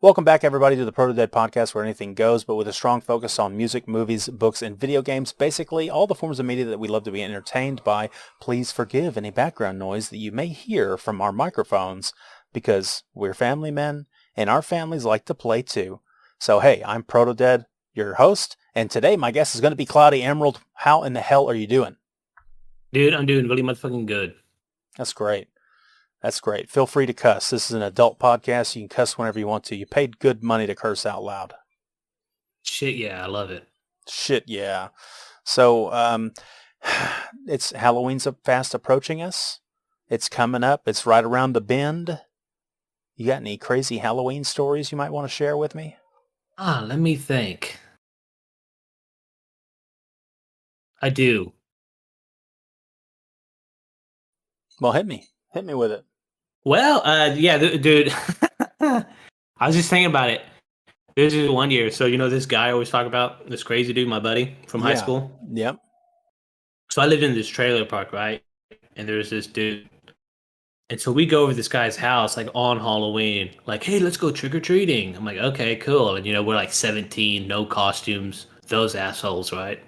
Welcome back, everybody, to the Protodead podcast, where anything goes, but with a strong focus on music, movies, books, and video games. Basically, all the forms of media that we love to be entertained by. Please forgive any background noise that you may hear from our microphones, because we're family men, and our families like to play too. So, hey, I'm Protodead, your host, and today my guest is going to be Cloudy Emerald. How in the hell are you doing? Dude, I'm doing really motherfucking good. That's great. That's great. Feel free to cuss. This is an adult podcast. You can cuss whenever you want to. You paid good money to curse out loud. Shit, yeah, I love it. Shit, yeah. So, it's Halloween's fast approaching us. It's coming up. It's right around the bend. You got any crazy Halloween stories you might want to share with me? Let me think. I do. Well, hit me. Hit me with it. Well, yeah, dude. I was just thinking about it. This is 1 year. So, you know this guy I always talk about? This crazy dude, my buddy from high school? Yep. So I lived in this trailer park, right? And there's this dude. And so we go over to this guy's house, like, on Halloween. Like, hey, let's go trick-or-treating. I'm like, okay, cool. And, you know, we're like 17, no costumes. Those assholes, right?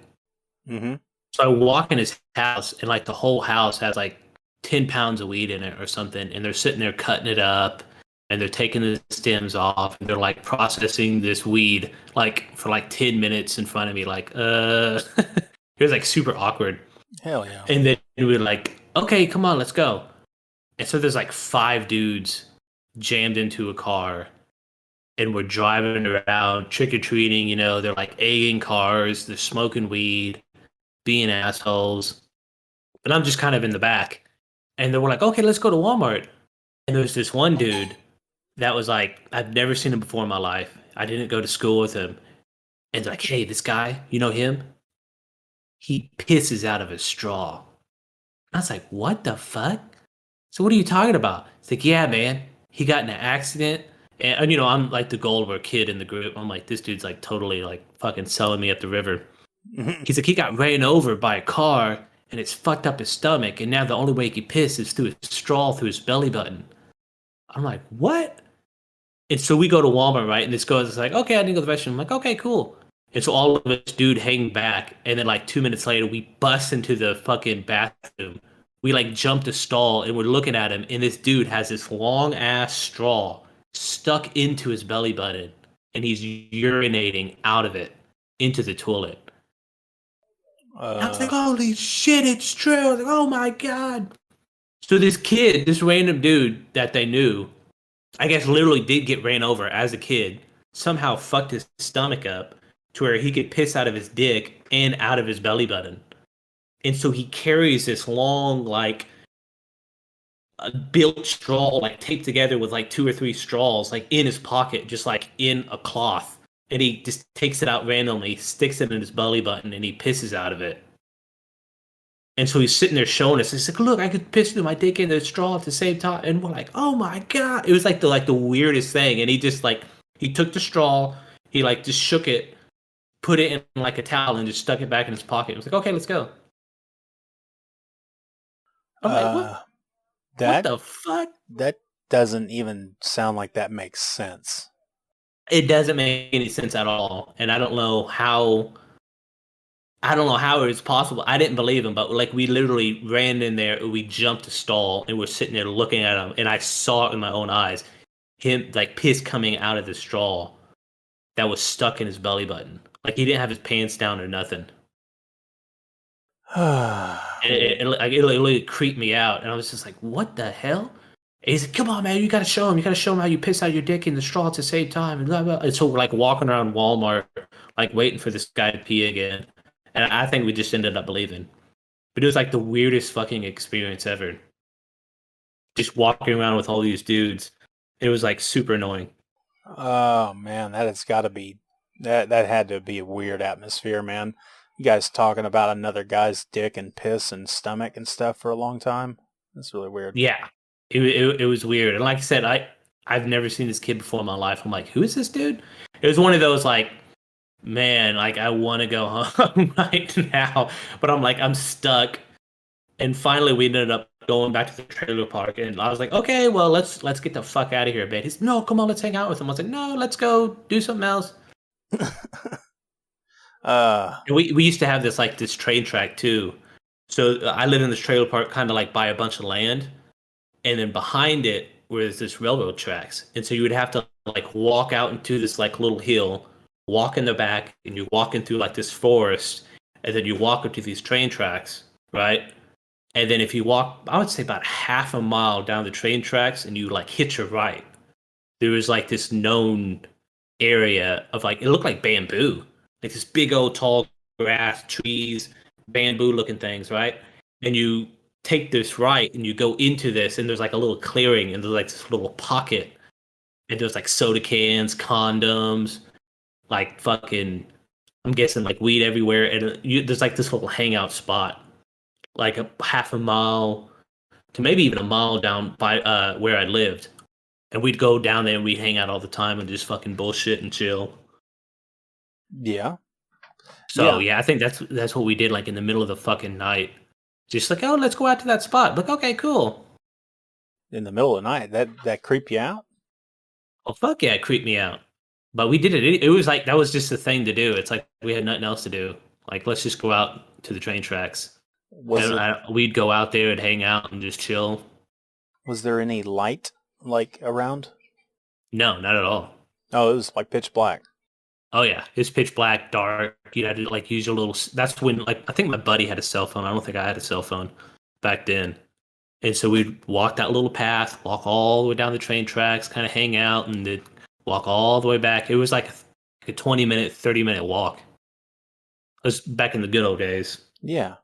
Mm-hmm. So I walk in his house, and, like, the whole house has, like, 10 pounds of weed in it or something, and they're sitting there cutting it up, and they're taking the stems off, and they're like processing this weed like for like 10 minutes in front of me, like it was like super awkward. Hell yeah. And then we were like, okay, come on, let's go. And so there's like 5 dudes jammed into a car, and we're driving around trick-or-treating, you know, they're like egging cars, they're smoking weed, being assholes, and I'm just kind of in the back. And they were like, okay, let's go to Walmart. And there was this one dude that was like, I've never seen him before in my life. I didn't go to school with him. And they're like, hey, this guy, you know him? He pisses out of a straw. I was like, what the fuck? So what are you talking about? It's like, yeah, man, he got in an accident. And you know, I'm like the Goldberg kid in the group. I'm like, this dude's like totally like fucking selling me up the river. He's like, he got ran over by a car, and it's fucked up his stomach, and now the only way he can piss is through a straw through his belly button. I'm like, what? And so we go to Walmart, right? And this goes, it's like, okay, I need to go to the restroom. I'm like, okay, cool. And so all of us dude hang back, and then like 2 minutes later, we bust into the fucking bathroom. We like jump the stall, and we're looking at him, and this dude has this long ass straw stuck into his belly button, and he's urinating out of it into the toilet. I was like, holy shit, it's true. I was like, oh my god. So this kid, this random dude that they knew, I guess literally did get ran over as a kid, somehow fucked his stomach up to where he could piss out of his dick and out of his belly button. And so he carries this long, like, built straw, like taped together with like 2 or 3 straws, like in his pocket, just like in a cloth. And he just takes it out randomly, sticks it in his belly button, and he pisses out of it. And so he's sitting there showing us. He's like, "Look, I could piss through my dick in the straw at the same time." And we're like, "Oh my god!" It was like the weirdest thing. And he just like he took the straw, he like just shook it, put it in like a towel, and just stuck it back in his pocket. It was like, "Okay, let's go." I'm like, "What? What That the fuck?" that doesn't even sound like that makes sense. It doesn't make any sense at all, and I don't know how. I don't know how it's possible. I didn't believe him, but like we literally ran in there, we jumped a stall, and we're sitting there looking at him, and I saw it in my own eyes, him like piss coming out of the straw that was stuck in his belly button. Like he didn't have his pants down or nothing. And it literally creeped me out, and I was just like, "What the hell?" And he's like, "Come on, man, you gotta show him. You gotta show him how you piss out your dick in the straw at the same time." And blah, blah. And so we're like walking around Walmart, like waiting for this guy to pee again. And I think we just ended up believing. But it was like the weirdest fucking experience ever. Just walking around with all these dudes. It was like super annoying. Oh man, that has got to be that had to be a weird atmosphere, man. You guys talking about another guy's dick and piss and stomach and stuff for a long time. That's really weird. Yeah. It was weird. And like I said, I've never seen this kid before in my life. I'm like, who is this dude? It was one of those like, man, like I want to go home right now, but I'm like, I'm stuck. And finally, we ended up going back to the trailer park, and I was like, okay, well, let's get the fuck out of here, man. He's no, come on, let's hang out with him. I was like, no, let's go do something else. And we used to have this train track too. So I live in this trailer park, kind of like by a bunch of land, and then behind it was this railroad tracks, and so you would have to like walk out into this like little hill, walk in the back, and you're walking through like this forest, and then you walk up to these train tracks, right? And then if you walk, I would say about half a mile down the train tracks, and you like hit your right, there was like this known area of like it looked like bamboo, like this big old tall grass, trees, bamboo looking things, right? And you take this right and you go into this, and there's like a little clearing, and there's like this little pocket, and there's like soda cans, condoms, like fucking, I'm guessing like weed everywhere, and there's like this little hangout spot, like a half a mile to maybe even a mile down by where I lived. And we'd go down there and we'd hang out all the time and just fucking bullshit and chill. Yeah. So yeah, I think that's what we did like in the middle of the fucking night. Just like, oh, let's go out to that spot. Like, okay, cool. In the middle of the night, that creep you out? Oh fuck yeah, it creeped me out. But we did it. It was like that was just the thing to do. It's like we had nothing else to do. Like let's just go out to the train tracks. We'd go out there and hang out and just chill. Was there any light like around? No, not at all. Oh, it was like pitch black. Oh yeah, it's pitch black, dark. You had to like use your little. That's when like I think my buddy had a cell phone. I don't think I had a cell phone back then. And so we'd walk that little path, walk all the way down the train tracks, kind of hang out, and then walk all the way back. It was like a 20-minute, 30-minute walk. It was back in the good old days. Yeah.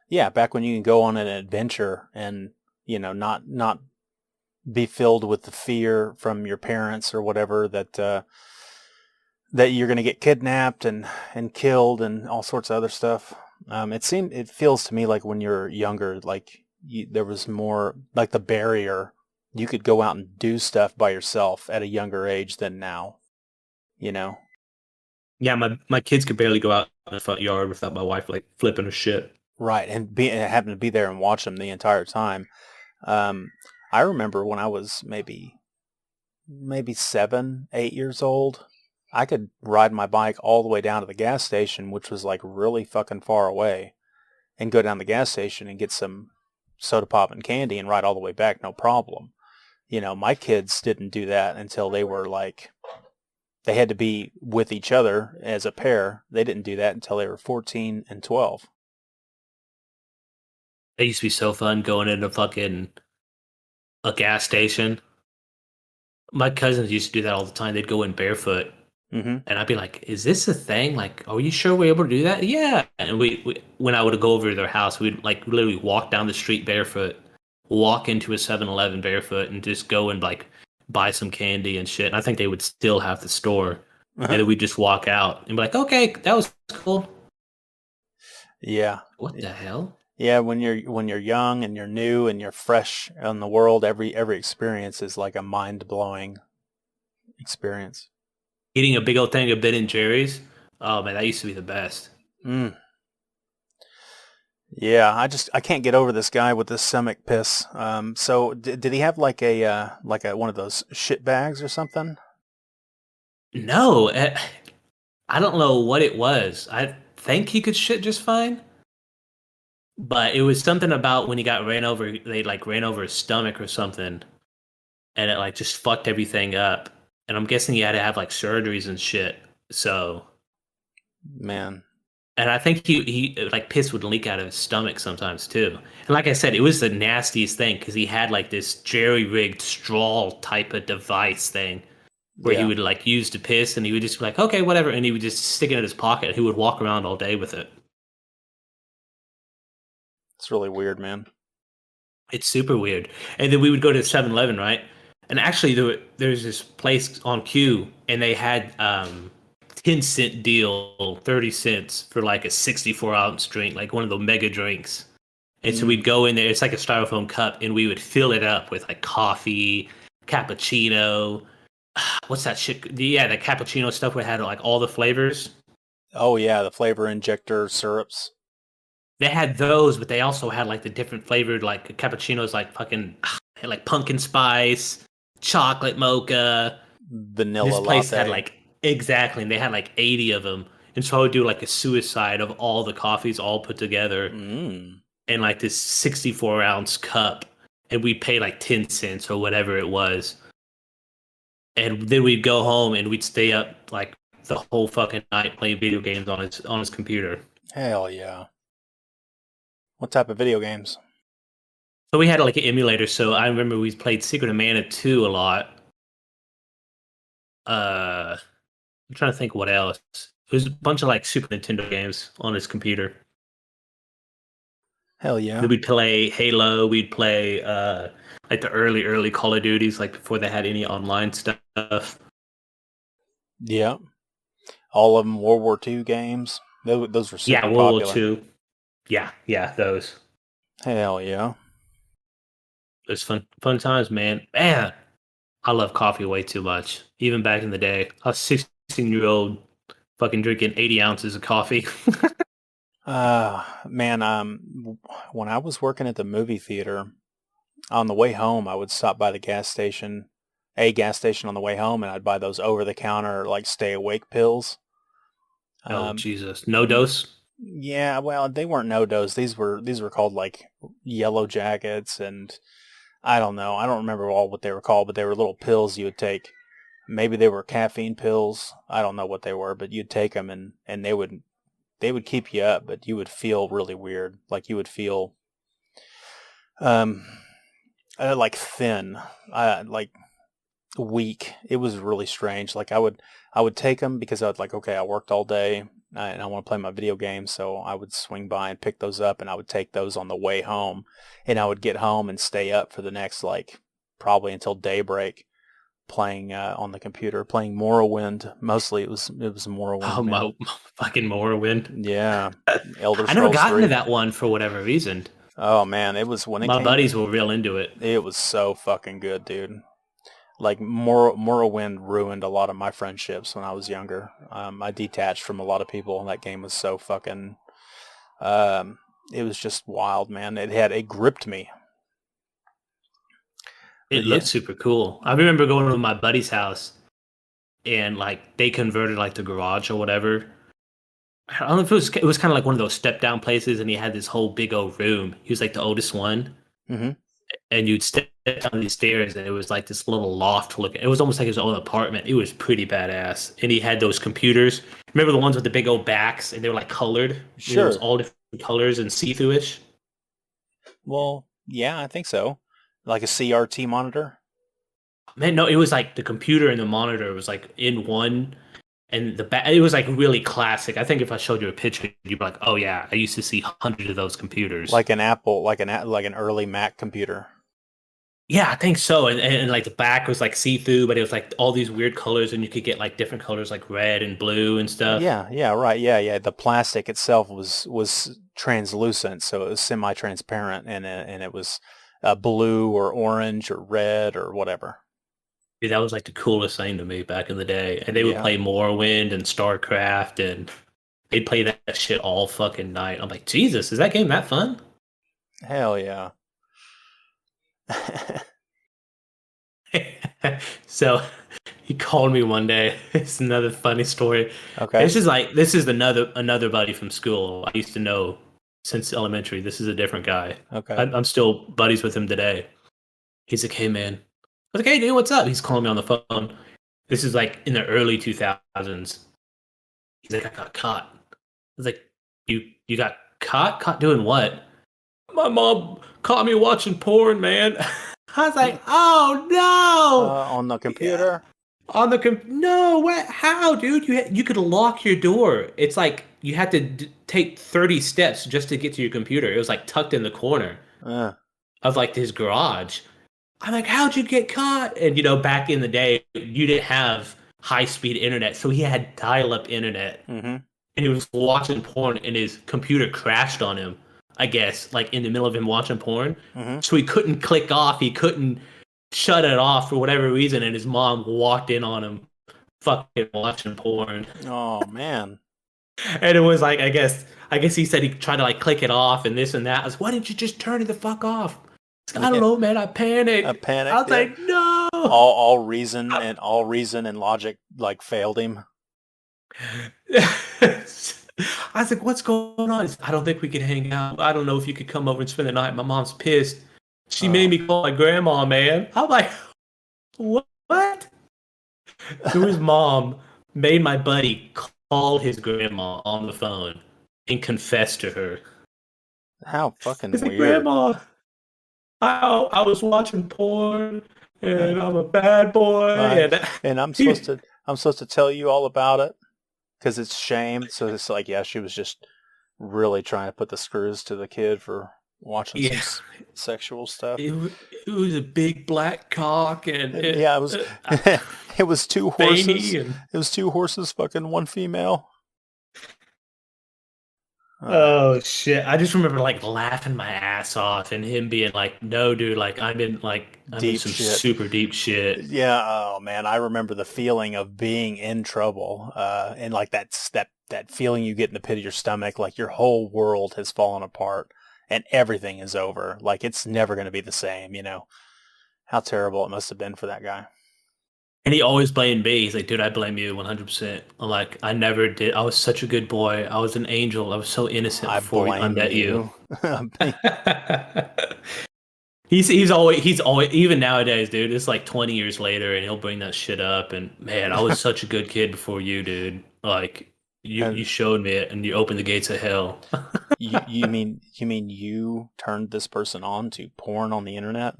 Yeah, back when you can go on an adventure and, not be filled with the fear from your parents or whatever that you're going to get kidnapped and killed and all sorts of other stuff. It feels to me like when you're younger, like there was more like the barrier. You could go out and do stuff by yourself at a younger age than now, Yeah, my kids could barely go out in the front yard without my wife like flipping her shit. Right, and having to be there and watch them the entire time. I remember when I was maybe 7, 8 years old, I could ride my bike all the way down to the gas station, which was like really fucking far away, and go down the gas station and get some soda pop and candy and ride all the way back, no problem. My kids didn't do that until they were like, they had to be with each other as a pair. They didn't do that until they were 14 and 12. It used to be so fun going into fucking a gas station. My cousins used to do that all the time. They'd go in barefoot. Mm-hmm. And I'd be like, is this a thing? Like, are you sure we're able to do that? Yeah. And we when I would go over to their house, we'd like literally walk down the street barefoot, walk into a 7-Eleven barefoot, and just go and like buy some candy and shit. And I think they would still have the store. And then we'd just walk out and be like, okay, that was cool. Yeah. What the hell? Yeah, when you're young and you're new and you're fresh on the world, every experience is like a mind-blowing experience. Eating a big old thing of Ben and Jerry's. Oh man, that used to be the best. Mm. Yeah, I can't get over this guy with this stomach piss. So did he have like a one of those shit bags or something? No, I don't know what it was. I think he could shit just fine. But it was something about when he got ran over, they like ran over his stomach or something, and it like just fucked everything up. And I'm guessing he had to have like surgeries and shit. So, man, and I think he like piss would leak out of his stomach sometimes too. And like I said, it was the nastiest thing because he had like this jerry-rigged straw type of device thing where he would like use to piss, and he would just be like, okay, whatever, and he would just stick it in his pocket. He would walk around all day with it. It's really weird, man. It's super weird. And then we would go to 7-Eleven, right? And actually, there's this place on Q, and they had 10-cent deal, 30 cents for like a 64-ounce drink, like one of the mega drinks. And so we'd go in there. It's like a styrofoam cup, and we would fill it up with like coffee, cappuccino. What's that shit? Yeah, the cappuccino stuff. We had like all the flavors. Oh yeah, the flavor injector syrups. They had those, but they also had like the different flavored like cappuccinos, like fucking had, like pumpkin spice, chocolate mocha. Vanilla This place had latte. like exactly, and they had like 80 of them. And so I would do like a suicide of all the coffees all put together Mm. in like this 64-ounce cup, and we'd pay like 10 cents or whatever it was. And then we'd go home and we'd stay up like the whole fucking night playing video games on his computer. Hell yeah. What type of video games? So we had like an emulator. So I remember we played Secret of Mana 2 a lot. I'm trying to think what else. It was a bunch of like Super Nintendo games on his computer. Hell yeah. Then we'd play Halo. We'd play like the early Call of Duties, like before they had any online stuff. Yeah. All of them World War II games. Those were super Yeah, popular. World War II. Yeah, those. Hell yeah. It was fun times, man. Man, I love coffee way too much. Even back in the day, I was 16-year-old fucking drinking 80 ounces of coffee. Man, when I was working at the movie theater, on the way home, I would stop by the gas station on the way home, and I'd buy those over-the-counter, like, stay-awake pills. Oh, Jesus. No dose? Yeah, well, they weren't no-dose. These were called, like, Yellow Jackets, and I don't know. I don't remember all what they were called, but they were little pills you would take. Maybe they were caffeine pills. I don't know what they were, but you'd take them, and they would keep you up, but you would feel really weird. Like you would feel, like thin, like weak. It was really strange. Like I would take them because I would like, okay, I worked all day and I want to play my video game. So I would swing by and pick those up, and I would take those on the way home, and I would get home and stay up for the next, like, probably until daybreak, playing on the computer, playing Morrowind. Mostly it was Morrowind. Oh, my fucking Morrowind. Yeah. Elder Scrolls I never got 3. into that one for whatever reason. Oh man, it was when it My came. buddies were real into it. It was so fucking good, dude. Like Morrowind ruined a lot of my friendships when I was younger. I detached from a lot of people, and that game was so fucking. It was just wild, man. It gripped me. It looked super cool. I remember going to my buddy's house, and like they converted like the garage or whatever. I don't know if it was kind of like one of those step down places, and he had this whole big old room. He was like the oldest one, Mm-hmm. and you'd step down these stairs, and it was like this little loft looking. It was almost like his own apartment. It was pretty badass, and he had those computers. Remember the ones with the big old backs, and they were like colored. Sure. It was all different colors and see-through-ish. Well, yeah, I think so. Like a CRT monitor. Man, no, it was like the computer and the monitor was like in one, and the back. It was like really classic. I think if I showed you a picture, you'd be like, "Oh yeah, I used to see hundreds of those computers." Like an Apple, like an early Mac computer. Yeah, I think so. And like the back was like see-through, but it was like all these weird colors, and you could get like different colors like red and blue and stuff. Yeah, right. Yeah. The plastic itself was translucent, so it was semi-transparent, and it was blue or orange or red or whatever. Dude, that was like the coolest thing to me back in the day. And they would play Morrowind and StarCraft, and they'd play that shit all fucking night. I'm like, Jesus, is that game that fun? Hell yeah. So he called me one day. It's another funny story. Okay. This is another buddy from school I used to know since elementary. This is a different guy. Okay. I'm still buddies with him today. He's like, hey man. I was like, hey dude, what's up? He's calling me on the phone. This is like in the early 2000s. He's like, I got caught. I was like, you got caught? Caught doing what? My mom caught me watching porn, man. I was like, oh no! On the computer? Yeah. On the no, what? How, dude? You could lock your door. It's like you had to take 30 steps just to get to your computer. It was like tucked in the corner of like his garage. I'm like, how'd you get caught? And back in the day, you didn't have high-speed internet, so he had dial-up internet. Mm-hmm. And he was watching porn, and his computer crashed on him, I guess, like in the middle of him watching porn. Mm-hmm. So he couldn't click off. He couldn't shut it off for whatever reason, and his mom walked in on him fucking watching porn. Oh, man. And it was like, I guess he said he tried to like click it off and this and that. I was, why didn't you just turn it the fuck off? He's like, I don't Yeah, know, man. I I panicked. I panicked. was Yeah, like, no. all reason and logic like failed him. I was like, what's going on? He's, I don't think we can hang out. I don't know if you could come over and spend the night. My mom's pissed. She made Oh, me call my grandma, man. I'm like, what? So his mom made my buddy call his grandma on the phone and confess to her. how fucking He's like, weird. Grandma, I was watching porn Uh, and I'm a bad boy. I And and he, I'm supposed to tell you all about it because it's shame. So it's like, yeah, she was just really trying to put the screws to the kid for watching some yeah, sexual stuff. it was a big black cock and And yeah, it was it was two horses. veiny and It was two horses fucking one female. Uh, oh shit. I just remember like laughing my ass off and him being like, no, dude, I'm in deep some shit. super deep shit. Yeah, oh man, I remember the feeling of being in trouble, and like that feeling you get in the pit of your stomach, like your whole world has fallen apart and everything is over. Like it's never going to be the same. How terrible it must have been for that guy. And he always blamed me. He's like, dude, I blame you 100%. I'm like, I never did. I was such a good boy. I was an angel. I was so innocent I before I blame met you. you. He's always even nowadays, dude. It's like 20 years later, and he'll bring that shit up. And man, I was such a good kid before you, dude. Like you And showed me it, and you opened the gates of hell. you mean you turned this person on to porn on the internet?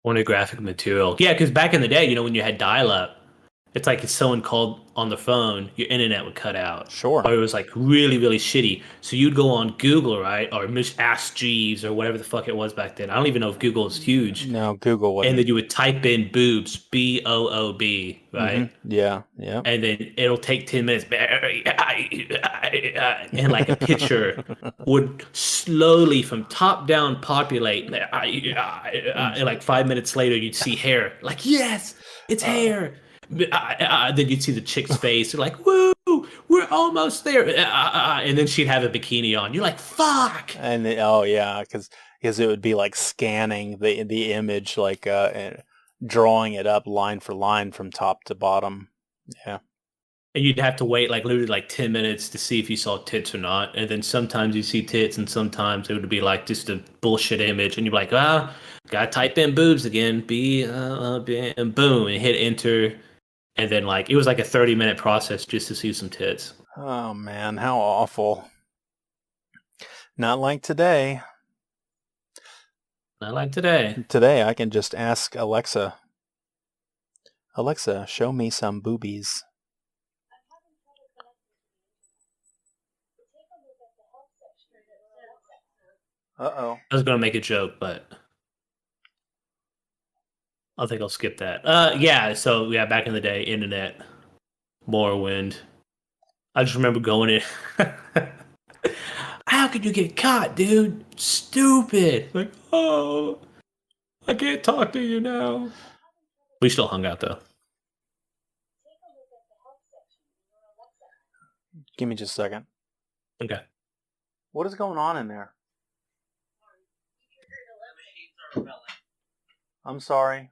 Pornographic material. Yeah, because back in the day, when you had dial-up, it's like if someone called on the phone, your internet would cut out. Sure. Or it was like really, really shitty. So you'd go on Google, right? Or Miss Ask Jeeves or whatever the fuck it was back then. I don't even know if Google is huge. No, Google And then wasn't. you would type in boobs, BOOB, Mm-hmm. right? Yeah, yeah. And then it'll take 10 minutes. And like a picture would slowly from top down populate. And like 5 minutes later, you'd see hair. Like, yes, it's Uh, hair. Then you'd see the chick's face. They're like, woo, we're almost there. And then she'd have a bikini on. You're like, fuck. oh yeah, because it would be like scanning the image, like and drawing it up line for line from top to bottom. Yeah. And you'd have to wait like literally like 10 minutes to see if you saw tits or not. And then sometimes you see tits and sometimes it would be like just a bullshit image. And you're like, gotta type in boobs again. And boom, and hit enter. And then like, it was like a 30-minute process just to see some tits. Oh man, how awful. Not like today. Not like today. Today I can just ask Alexa, Alexa, show me some boobies. Uh-oh. I was gonna make a joke, but I think I'll skip that. Yeah, so yeah, back in the day, internet, Morrowind. I just remember going in. How could you get caught, dude? Stupid. Like, oh, I can't talk to you now. We still hung out though. Give me just a second. Okay. What is going on in there? I'm sorry.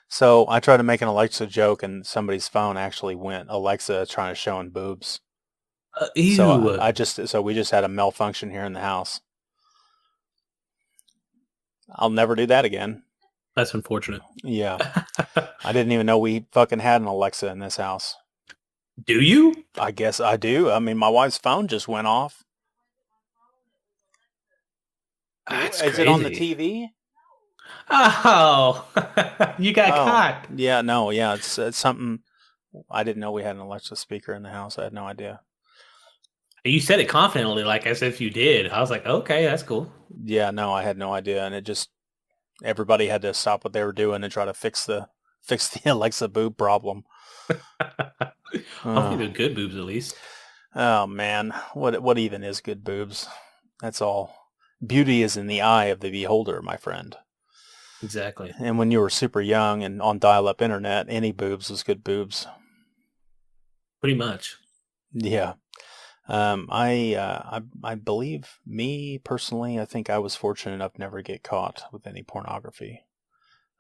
So I tried to make an Alexa joke and somebody's phone actually went Alexa trying to show him boobs. So Ew. we just had a malfunction here in the house. I'll never do that again. That's unfortunate. Yeah. I didn't even know we fucking had an Alexa in this house. Do you? I guess I do. I mean, my wife's phone just went off. That's Is it on the crazy. TV? Oh, you got Oh, caught. yeah, no, yeah, it's something. I didn't know we had an Alexa speaker in the house. I had no idea. You said it confidently, like as if you did. I was like, okay, that's cool. Yeah, no, I had no idea, and it just everybody had to stop what they were doing and try to fix the Alexa boob problem. Hopefully Oh, they're good boobs at least. oh man, what even is good boobs? That's all. Beauty is in the eye of the beholder, my friend. Exactly. And when you were super young and on dial-up internet, any boobs was good boobs. Pretty much. Yeah. I believe me personally, I think I was fortunate enough to never get caught with any pornography.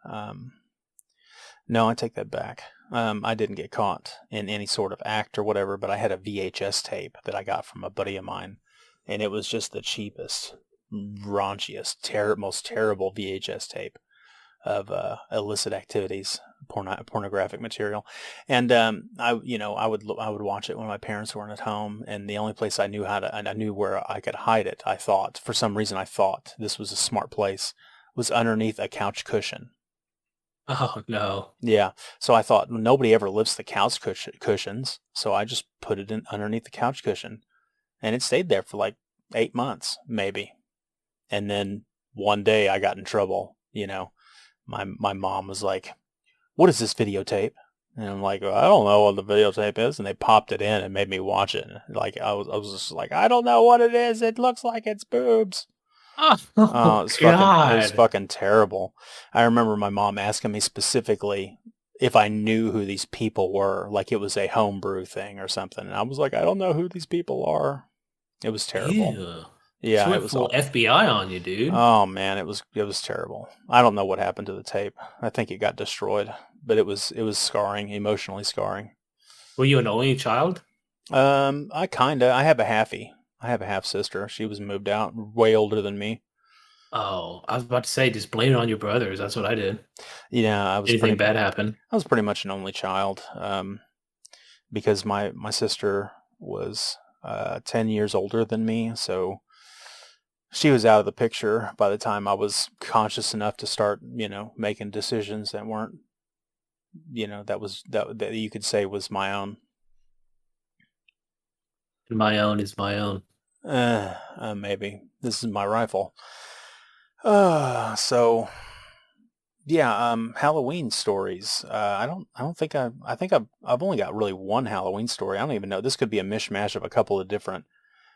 No, I take that back. I didn't get caught in any sort of act or whatever, but I had a VHS tape that I got from a buddy of mine, and it was just the cheapest, raunchiest, most terrible VHS tape of illicit activities, pornographic material, and I would watch it when my parents weren't at home, and the only place I knew where I could hide it. I thought for some reason this was a smart place, was underneath a couch cushion. Oh no. Yeah, so I thought nobody ever lifts the couch cushions, so I just put it in underneath the couch cushion, and it stayed there for like 8 months maybe, and then one day I got in trouble. My mom was like, "What is this videotape?" And I'm like, "I don't know what the videotape is." And they popped it in and made me watch it. Like I was just like, "I don't know what it is. It looks like it's boobs." Oh, It was God. fucking terrible. I remember my mom asking me specifically if I knew who these people were, like it was a homebrew thing or something. And I was like, "I don't know who these people are." It was terrible. Ew. She Yeah, it went was full awful. FBI on you, dude. Oh man, it was terrible. I don't know what happened to the tape. I think it got destroyed, but it was scarring, emotionally scarring. Were you an only child? I have a halfie. I have a half sister. She was moved out, way older than me. Oh, I was about to say, just blame it on your brothers. That's what I did. Yeah, Anything bad happened? I was pretty much an only child. Because my sister was 10 years older than me, so she was out of the picture by the time I was conscious enough to start, making decisions that weren't, that you could say was my own. My own is my own. Maybe this is my rifle. So yeah, Halloween stories. I think I've only got really one Halloween story. I don't even know. This could be a mishmash of a couple of different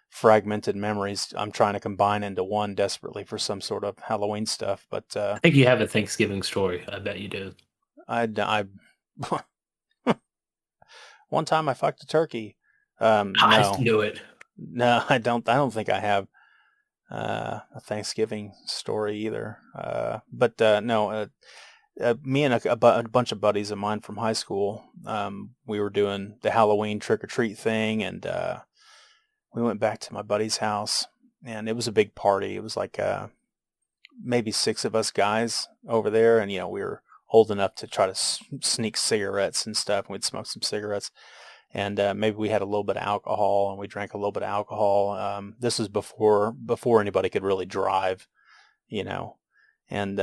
fragmented memories I'm trying to combine into one desperately for some sort of Halloween stuff. But I think you have a Thanksgiving story. I bet you do. I one time I fucked a turkey. I knew it. No, I don't think I have a Thanksgiving story either. But no, me and a bunch of buddies of mine from high school, we were doing the Halloween trick or treat thing, and we went back to my buddy's house, and it was a big party. It was like maybe 6 of us guys over there, and we were old enough to try to sneak cigarettes and stuff. And we'd smoke some cigarettes, and maybe we had a little bit of alcohol, and we drank a little bit of alcohol. This was before anybody could really drive, and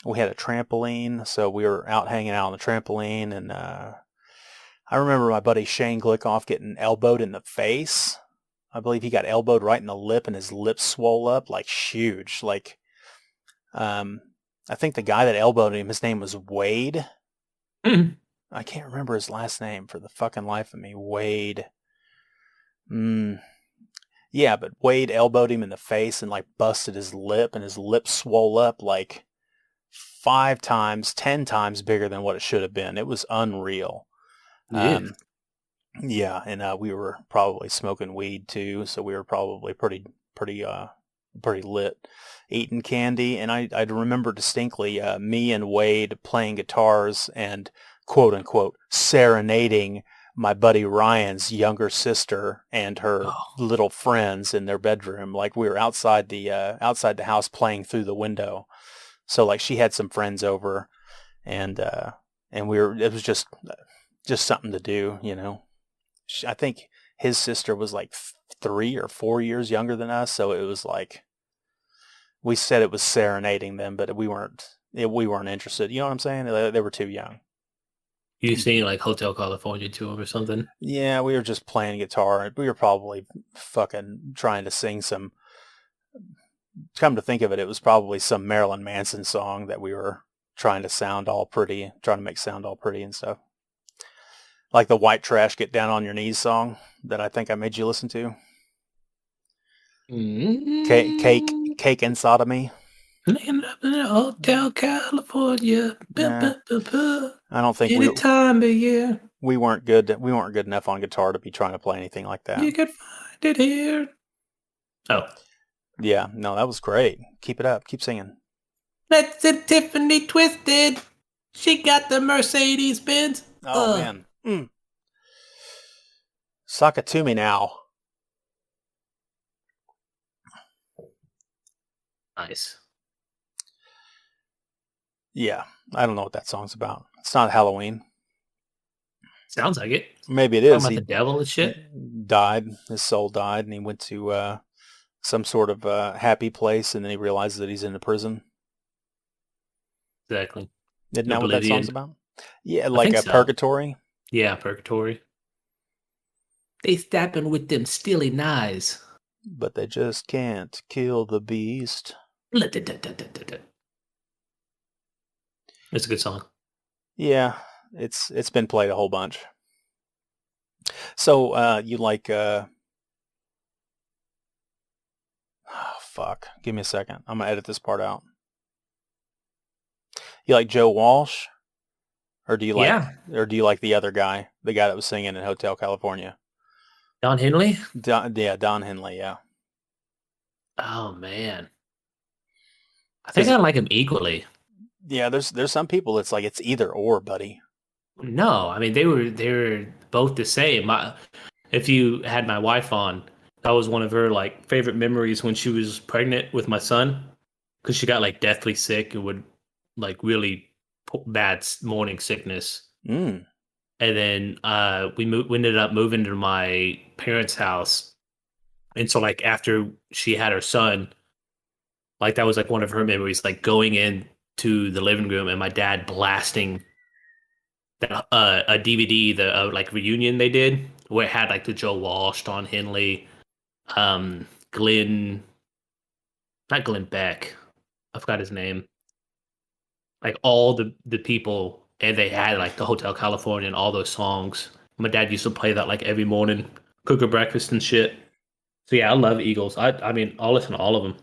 we had a trampoline, so we were out hanging out on the trampoline, and I remember my buddy Shane Glickoff getting elbowed in the face. I believe he got elbowed right in the lip, and his lips swole up like huge. Like, I think the guy that elbowed him, his name was Wade. I can't remember his last name for the fucking life of me. Wade. Yeah, but Wade elbowed him in the face and like busted his lip, and his lip swole up like 5 times, 10 times bigger than what it should have been. It was unreal. Yeah. Yeah, and we were probably smoking weed too, so we were probably pretty lit, eating candy. And I remember distinctly me and Wade playing guitars and quote unquote serenading my buddy Ryan's younger sister and her little friends in their bedroom. Like we were outside the house playing through the window. So like she had some friends over, and it was just something to do, I think his sister was like 3 or 4 years younger than us, so it was like we said it was serenading them, but we weren't interested. You know what I'm saying? They were too young. You sing like Hotel California to him or something? Yeah, we were just playing guitar. We were probably fucking trying to sing some. Come to think of it, it was probably some Marilyn Manson song that we were trying to make sound all pretty and stuff. Like the White Trash Get Down on Your Knees song that I think I made you listen to. Cake and Sodomy. Hotel California. I don't think Any time of year. We weren't good. We weren't good enough on guitar to be trying to play anything like that. You can find it here. Oh. Yeah, no, that was great. Keep it up. Keep singing. Let's it Tiffany Twisted. She got the Mercedes Benz. Oh, man. Suck it to me now. Nice. Yeah, I don't know what that song's about. It's not Halloween. Sounds like it. Maybe it is. Talking about the devil and shit. Died. His soul died, and he went to some sort of happy place, and then he realizes that he's in a prison. Exactly. Isn't that what that song's about? Yeah, like a purgatory. Yeah, purgatory. They stabbing with them steely knives. But they just can't kill the beast. It's a good song. Yeah, it's been played a whole bunch. So you like oh fuck. Give me a second. I'm gonna edit this part out. You like Joe Walsh? Or do you like the other guy? The guy that was singing in Hotel California? Don Henley? Don Henley, yeah. Oh man. I think I like him equally. Yeah, there's some people it's like it's either or, buddy. No, I mean they were both the same. If you had my wife on, that was one of her like favorite memories when she was pregnant with my son, because she got like deathly sick and would like really bad morning sickness. And then we ended up moving to my parents' house, and so like after she had her son, like that was like one of her memories, like going into the living room and my dad blasting that a DVD, the like reunion they did where it had like the Joe Walsh, Don Henley, not Glenn Beck, I forgot his name, like all the people. And they had like the Hotel California and all those songs. My dad used to play that like every morning, cook her breakfast and shit. So yeah, I love Eagles. I mean, I'll listen to all of them.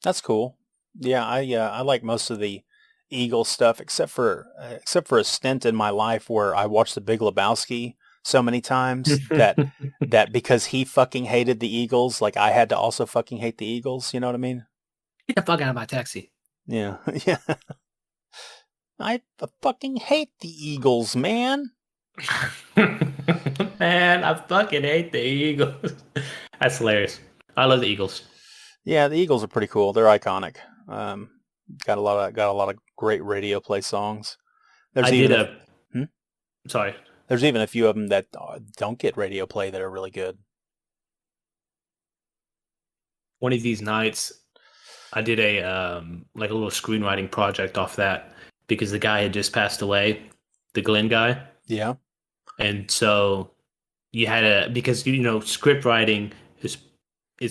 That's cool. Yeah, I like most of the Eagles stuff, except for a stint in my life where I watched The Big Lebowski so many times that because he fucking hated the Eagles, like I had to also fucking hate the Eagles. You know what I mean? Get the fuck out of my taxi. Yeah, yeah. I fucking hate the Eagles, man. Man, I fucking hate the Eagles. That's hilarious. I love the Eagles. Yeah, the Eagles are pretty cool. They're iconic. Got a lot of great radio play songs. There's There's even a few of them that don't get radio play that are really good. One of these nights, I did a like a little screenwriting project off that, because the guy had just passed away, the Glenn guy. Yeah. And so you had because script writing is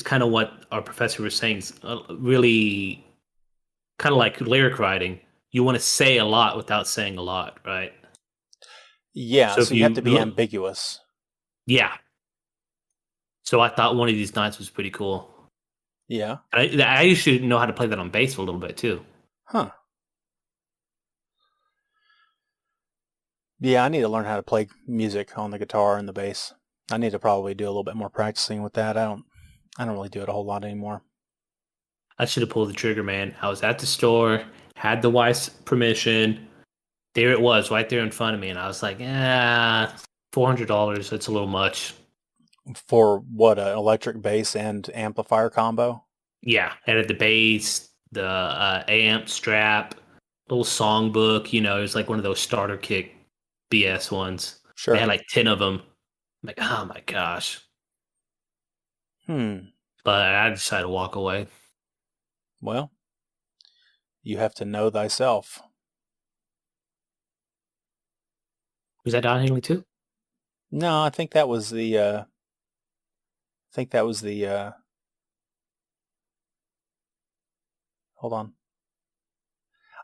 kind of what our professor was saying, really kind of like lyric writing. You want to say a lot without saying a lot, right? Yeah, so you have to be ambiguous. Yeah. So I thought one of these nights was pretty cool. Yeah. I usually know how to play that on bass a little bit too. Huh. Yeah, I need to learn how to play music on the guitar and the bass. I need to probably do a little bit more practicing with that. I don't really do it a whole lot anymore. I should have pulled the trigger, man. I was at the store, had the wife's permission. There it was, right there in front of me, and I was like, $400, that's a little much. For what, an electric bass and amplifier combo? Yeah, had the bass, the amp strap, little songbook, it was like one of those starter kit BS ones. Sure. They had like 10 of them. I'm like, oh my gosh. But I decided to walk away. Well, you have to know thyself. Was that Don Henley too? No, I think that was the hold on.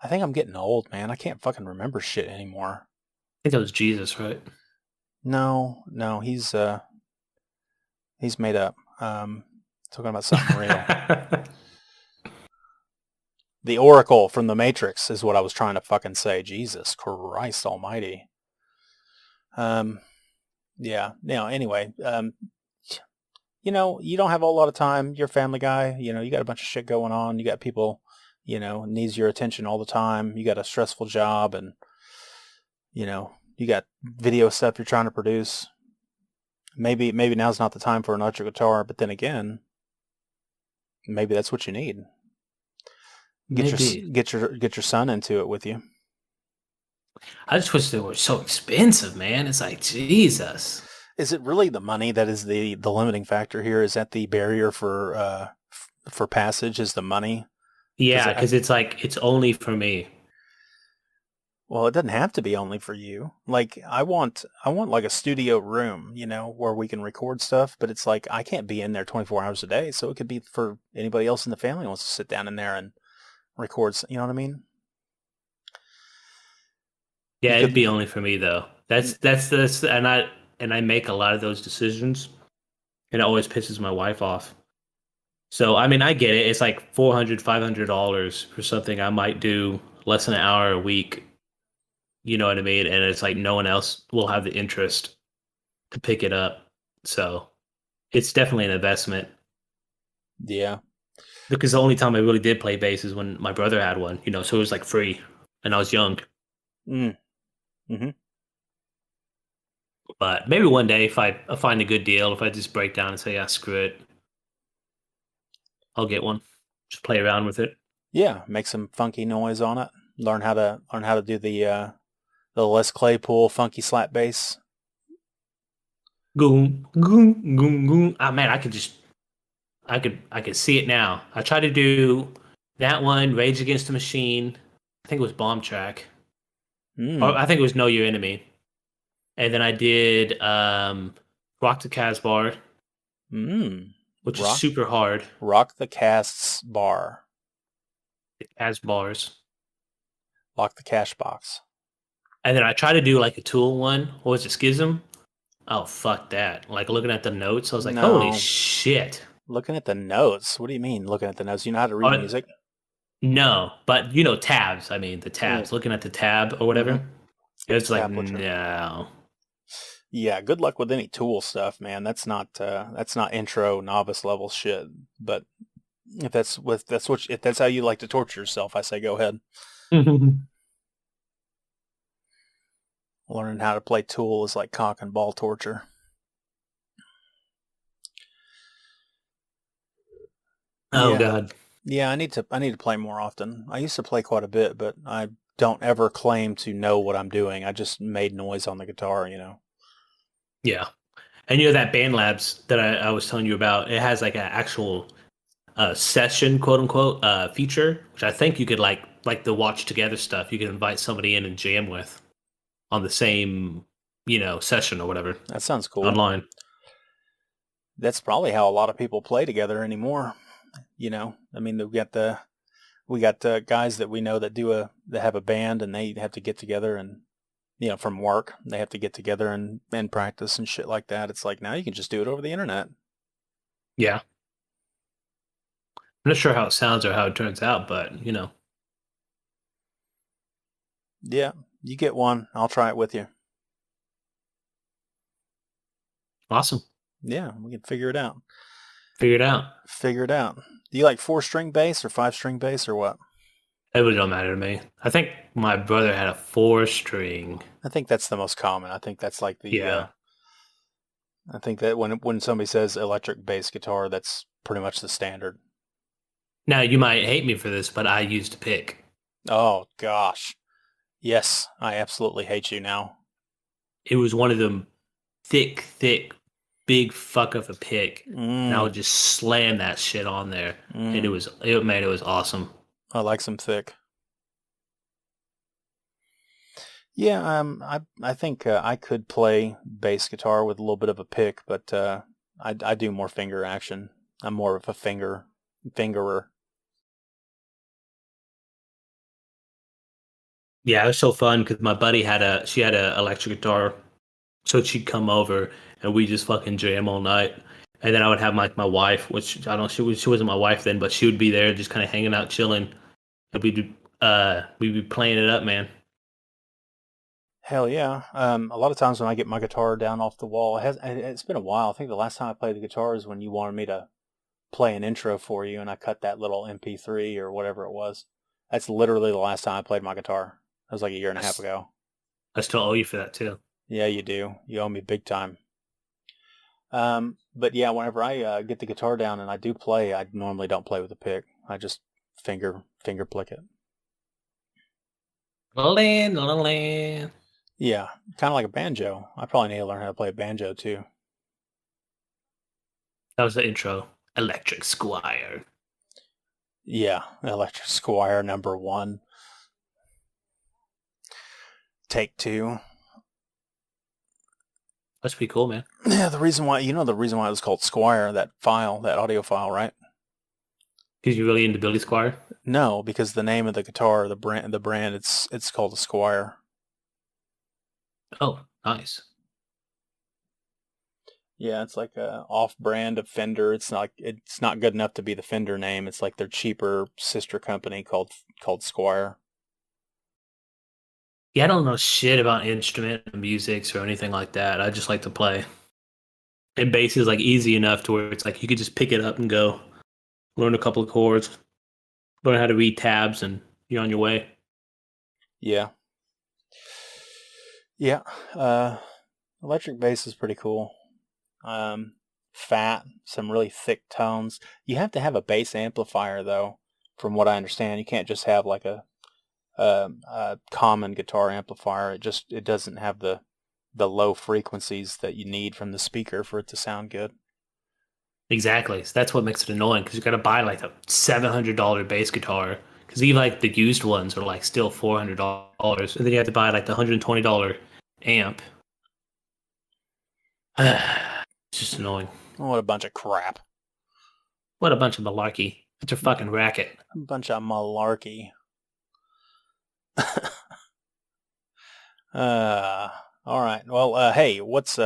I think I'm getting old, man. I can't fucking remember shit anymore. I think that was Jesus, right? No, he's made up. Talking about something real. The Oracle from the Matrix is what I was trying to fucking say. Jesus Christ almighty. Yeah. Now, anyway, you know, you don't have a lot of time. You're a family guy. You know, you got a bunch of shit going on. You got people, you know, needs your attention all the time. You got a stressful job, and you know, you got video stuff you're trying to produce. Maybe now's not the time for an electric guitar, but then again, maybe that's what you need. Maybe. Get your son into it with you. I just wish they were so expensive, man. It's like Jesus. Is it really the money that is the limiting factor here? Is that the barrier for passage? Is the money? Yeah, because it's like it's only for me. Well, it doesn't have to be only for you. Like I want like a studio room, you know, where we can record stuff, but it's like I can't be in there 24 hours a day, so it could be for anybody else in the family who wants to sit down in there and record, you know what I mean? Yeah, it'd be only for me though. That's and I make a lot of those decisions, and it always pisses my wife off. So I mean, I get it. It's like $400, $500 for something I might do less than an hour a week. You know what I mean? And it's like no one else will have the interest to pick it up. So it's definitely an investment. Yeah. Because the only time I really did play bass is when my brother had one, you know, so it was like free and I was young. Mm-hmm. But maybe one day if I find a good deal, if I just break down and say, yeah, screw it, I'll get one. Just play around with it. Yeah, make some funky noise on it. Learn how to do the Les Claypool funky slap bass. Goom, goom, goom, goom. Ah, man, I could see it now. I tried to do that one, Rage Against the Machine. I think it was Bomb Track. Or I think it was Know Your Enemy. And then I did Rock the Casbah, which is super hard. Rock the Cast's Bar. The Casbars. Lock the Cash Box. And then I tried to do like a Tool one. What was it, Schism? Oh, fuck that. Like looking at the notes, I was like, holy shit. Looking at the notes? What do you mean looking at the notes? You know how to read music? No, but you know tabs. I mean, the tabs. Looking at the tab or whatever. It's like, no. Yeah, good luck with any Tool stuff, man. That's not intro novice level shit. But if that's how you like to torture yourself, I say go ahead. Learning how to play Tool is like cock and ball torture. Oh God. Yeah, I need to play more often. I used to play quite a bit, but I don't ever claim to know what I'm doing. I just made noise on the guitar, you know. Yeah. And you know that BandLabs that I was telling you about, it has like an actual session, quote unquote, feature, which I think you could like the watch together stuff. You could invite somebody in and jam with on the same, you know, session or whatever. That sounds cool. Online. That's probably how a lot of people play together anymore. You know, I mean, we got guys that we know that have a band, and they have to get together, and you know, from work they have to get together and practice and shit like that. It's like now you can just do it over the internet. Yeah. I'm not sure how it sounds or how it turns out, but you know. Yeah, you get one. I'll try it with you. Awesome. Yeah, we can figure it out. Figure it out. Do you like 4-string bass or 5-string bass or what? It really don't matter to me. I think my brother had a 4-string. I think that's the most common. I think that's like the I think that when somebody says electric bass guitar, that's pretty much the standard. Now you might hate me for this, but I used a pick. Oh gosh. Yes, I absolutely hate you now. It was one of them thick, big fuck of a pick. And I would just slam that shit on there. And it was awesome. I like some thick. Yeah, I think I could play bass guitar with a little bit of a pick, but I do more finger action. I'm more of a fingerer. Yeah, it was so fun because my buddy had a electric guitar, so she'd come over and we just fucking jam all night. And then I would have my wife, which I don't, she wasn't my wife then, but she would be there just kind of hanging out, chilling, and we'd be playing it up, man. Hell yeah. A lot of times when I get my guitar down off the wall, it's been a while. I think the last time I played the guitar is when you wanted me to play an intro for you, and I cut that little MP3 or whatever it was. That's literally the last time I played my guitar. That was like a year and a half ago. I still owe you for that too. Yeah, you do. You owe me big time. But yeah, whenever I get the guitar down and I do play, I normally don't play with a pick. I just finger plick it. Yeah, kind of like a banjo. I probably need to learn how to play a banjo too. That was the intro. Electric Squire. Yeah, Electric Squire #1. Take 2. That's pretty cool, man. Yeah, the reason why it was called Squire, that audio file, right? Because you're really into Billy Squire? No, because the name of the guitar, the brand, it's called a Squire. Oh, nice. Yeah, it's like a off-brand of Fender. It's not good enough to be the Fender name. It's like their cheaper sister company called Squire. Yeah, I don't know shit about instrument musics or anything like that. I just like to play. And bass is like easy enough to where it's like you could just pick it up and go. Learn a couple of chords. Learn how to read tabs and you're on your way. Yeah. Yeah. Electric bass is pretty cool. Fat, some really thick tones. You have to have a bass amplifier though, from what I understand. You can't just have like a common guitar amplifier. It doesn't have the low frequencies that you need from the speaker for it to sound good. Exactly. So that's what makes it annoying because you got to buy like a $700 bass guitar because even like the used ones are like still $400, and then you have to buy like the $120 amp. It's just annoying. What a bunch of crap. What a bunch of malarkey. It's a fucking racket. A bunch of malarkey. All right. Well, hey, let's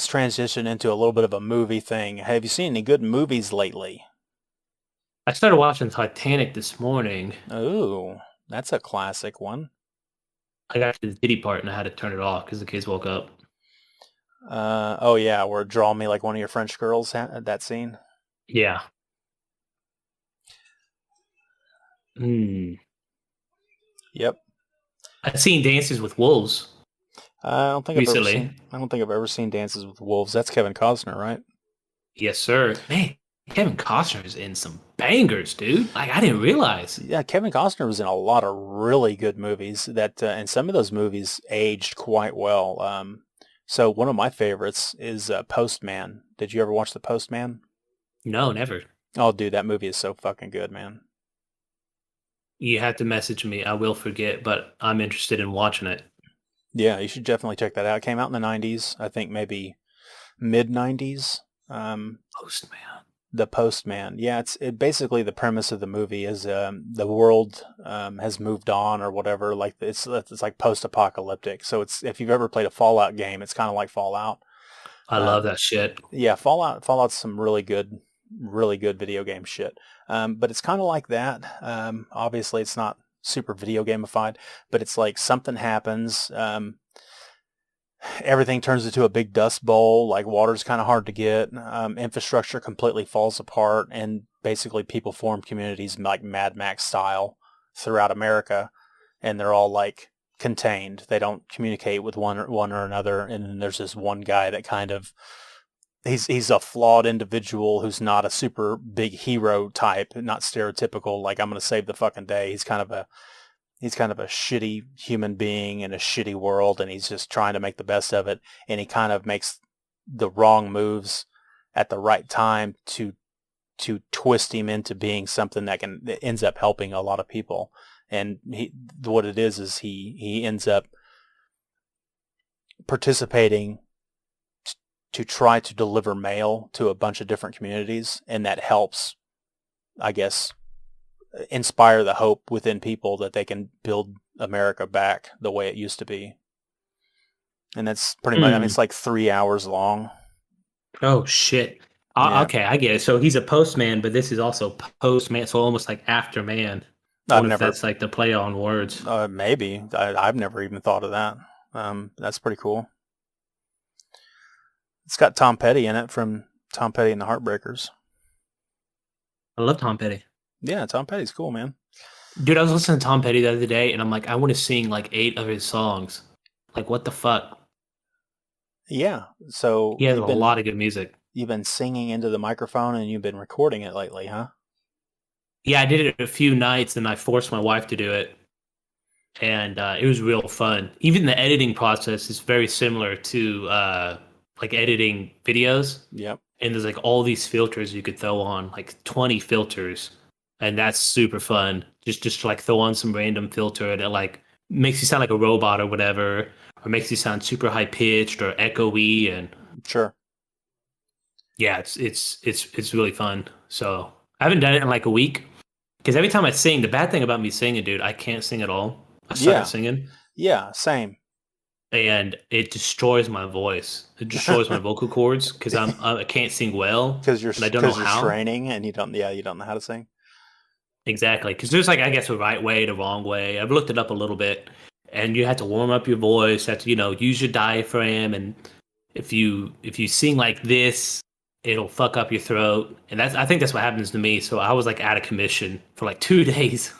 transition into a little bit of a movie thing. Have you seen any good movies lately? I started watching Titanic this morning. Ooh, that's a classic one. I got to the titty part and I had to turn it off because the kids woke up. Oh yeah, where Draw Me Like One of Your French Girls, that scene? Yeah. Yep. I've seen Dances with Wolves. I don't think I've ever seen Dances with Wolves. That's Kevin Costner, right? Yes, sir. Man, Kevin Costner is in some bangers, dude. Like, I didn't realize. Yeah, Kevin Costner was in a lot of really good movies and some of those movies aged quite well. So one of my favorites is Postman. Did you ever watch The Postman? No, never. Oh, dude, that movie is so fucking good, man. You have to message me. I will forget, but I'm interested in watching it. Yeah, you should definitely check that out. It came out in the 90s. I think maybe mid-90s. Postman. The Postman. Yeah, basically the premise of the movie is the world has moved on or whatever. Like it's like post-apocalyptic. So if you've ever played a Fallout game, it's kind of like Fallout. I love that shit. Yeah, Fallout's some really good video game shit. But it's kind of like that. Obviously, it's not super video gamified, but it's like something happens. Everything turns into a big dust bowl. Like water's kind of hard to get. Infrastructure completely falls apart, and basically people form communities like Mad Max style throughout America, and they're all like contained. They don't communicate with one or another. And then there's this one guy that kind of he's a flawed individual who's not a super big hero type, not stereotypical. Like I'm gonna save the fucking day. He's kind of a shitty human being in a shitty world, and he's just trying to make the best of it. And he kind of makes the wrong moves at the right time to twist him into being something that ends up helping a lot of people. And what it is he ends up participating to try to deliver mail to a bunch of different communities, and that helps, I guess, inspire the hope within people that they can build America back the way it used to be. And that's pretty much, I mean, it's like 3 hours long. Oh, shit. Yeah. Okay, I get it. So he's a postman, but this is also postman, so almost like Afterman. I I've wonder if never, that's like the play on words. maybe. I've never even thought of that. That's pretty cool. It's got Tom Petty in it from Tom Petty and the Heartbreakers. I love Tom Petty. Yeah, Tom Petty's cool, man. Dude, I was listening to Tom Petty the other day, and I'm like, I want to sing like 8 of his songs. Like, what the fuck? Yeah, so He has a lot of good music. You've been singing into the microphone and you've been recording it lately, huh? Yeah, I did it a few nights, and I forced my wife to do it, and it was real fun. Even the editing process is very similar to like editing videos. Yep. And there's like all these filters you could throw on, like 20 filters, and that's super fun. Just to like throw on some random filter and it like makes you sound like a robot or whatever, or makes you sound super high pitched or echoey, and Sure. yeah, it's really fun. So I haven't done it in like a week because every time I sing, the bad thing about me singing, dude, I can't sing at all. I suck at singing. Yeah, same. And it destroys my voice. It destroys my vocal cords because I can't sing well because you're how. training and you don't know how to sing. Exactly, because there's like I guess a right way, the wrong way. I've looked it up a little bit, and you have to warm up your voice. Have to use your diaphragm, and if you sing like this, it'll fuck up your throat, and I think that's what happens to me. So I was like out of commission for like 2 days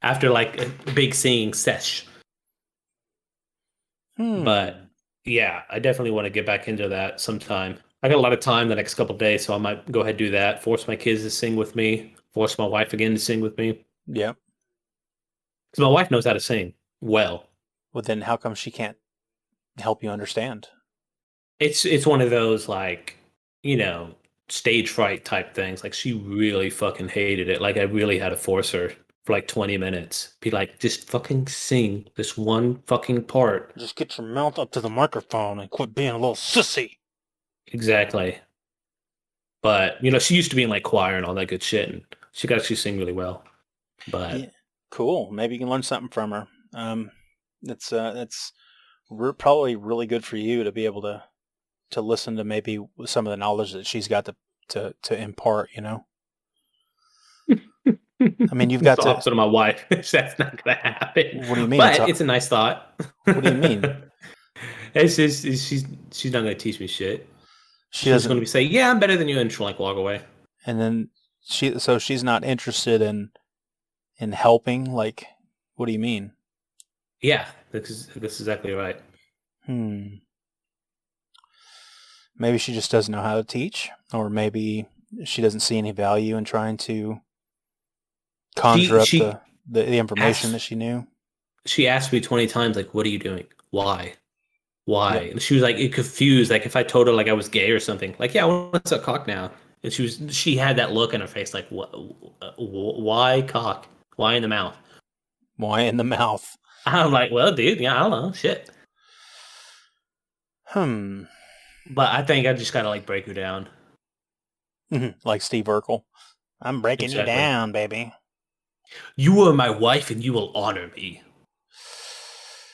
after like a big singing sesh. But yeah, I definitely want to get back into that sometime. I got a lot of time the next couple of days, so I might go ahead and do that. Force my kids to sing with me. Force my wife again to sing with me. Yeah. Because my wife knows how to sing well. Well, then how come she can't help you understand? It's one of those like, stage fright type things. Like she really fucking hated it. Like I really had to force her for like 20 minutes. Be like, just fucking sing this one fucking part. Just get your mouth up to the microphone and quit being a little sissy. Exactly. But, she used to be in like choir and all that good shit, and she could actually sing really well. But yeah. Cool. Maybe you can learn something from her. It's probably really good for you to be able to listen to maybe some of the knowledge that she's got to impart, I mean, you've got the opposite of my wife. That's not going to happen. What do you mean? But it's a nice thought. What do you mean? It's just, she's not going to teach me shit. She's going to say, "Yeah, I'm better than you," and she'll like walk away. And then she's not interested in helping. Like, what do you mean? Yeah, that's exactly right. Maybe she just doesn't know how to teach, or maybe she doesn't see any value in trying to conjure up the information that she knew. She asked me 20 times, like, "What are you doing? Why? Why?" Yep. And she was like, confused. Like if I told her like I was gay or something, like, "Yeah, I want to suck cock now." And she had that look in her face, like, "What? Why cock? Why in the mouth? Why in the mouth?" I'm like, "Well, dude, yeah, I don't know, shit." But I think I just gotta like break her down, like Steve Urkel. I'm breaking you down, baby. You are my wife, and you will honor me.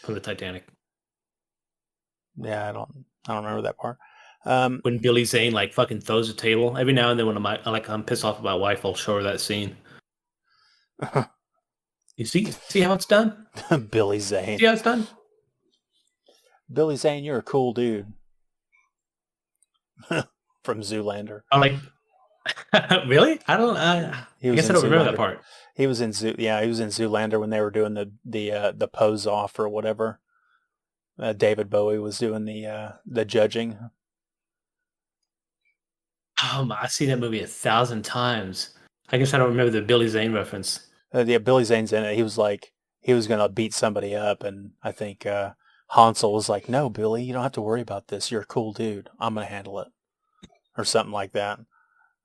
From the Titanic. Yeah, I don't remember that part. When Billy Zane like fucking throws a table every now and then when I'm pissed off about my wife, I'll show her that scene. You see how it's done? Billy Zane. See how it's done? Billy Zane, you're a cool dude. From Zoolander. I'm like, really? I don't. I guess I don't remember that part. He was in Zoolander when they were doing the pose off or whatever. David Bowie was doing the judging. I've seen that movie 1,000 times. I guess I don't remember the Billy Zane reference. Yeah, Billy Zane's in it. He was like, he was going to beat somebody up, and I think Hansel was like, "No, Billy, you don't have to worry about this. You're a cool dude. I'm going to handle it." Or something like that.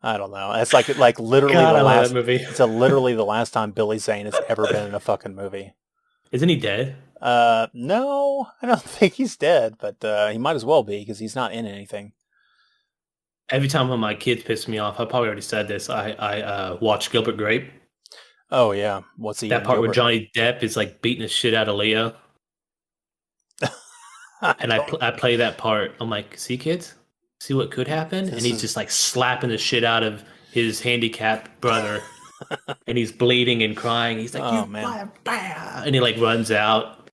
I don't know. It's like literally the last movie. It's literally the last time Billy Zane has ever been in a fucking movie. Isn't he dead? No, I don't think he's dead, but he might as well be because he's not in anything. Every time when my kids piss me off, I probably already said this. I watch Gilbert Grape. Oh yeah, what's he? That part where Johnny Depp is like beating the shit out of Leo, and I play that part. I'm like, "See, kids, see what could happen?" And he's just like slapping the shit out of his handicapped brother. and he's bleeding and crying. He's like, Oh "You man, fire, fire!" And he like runs out.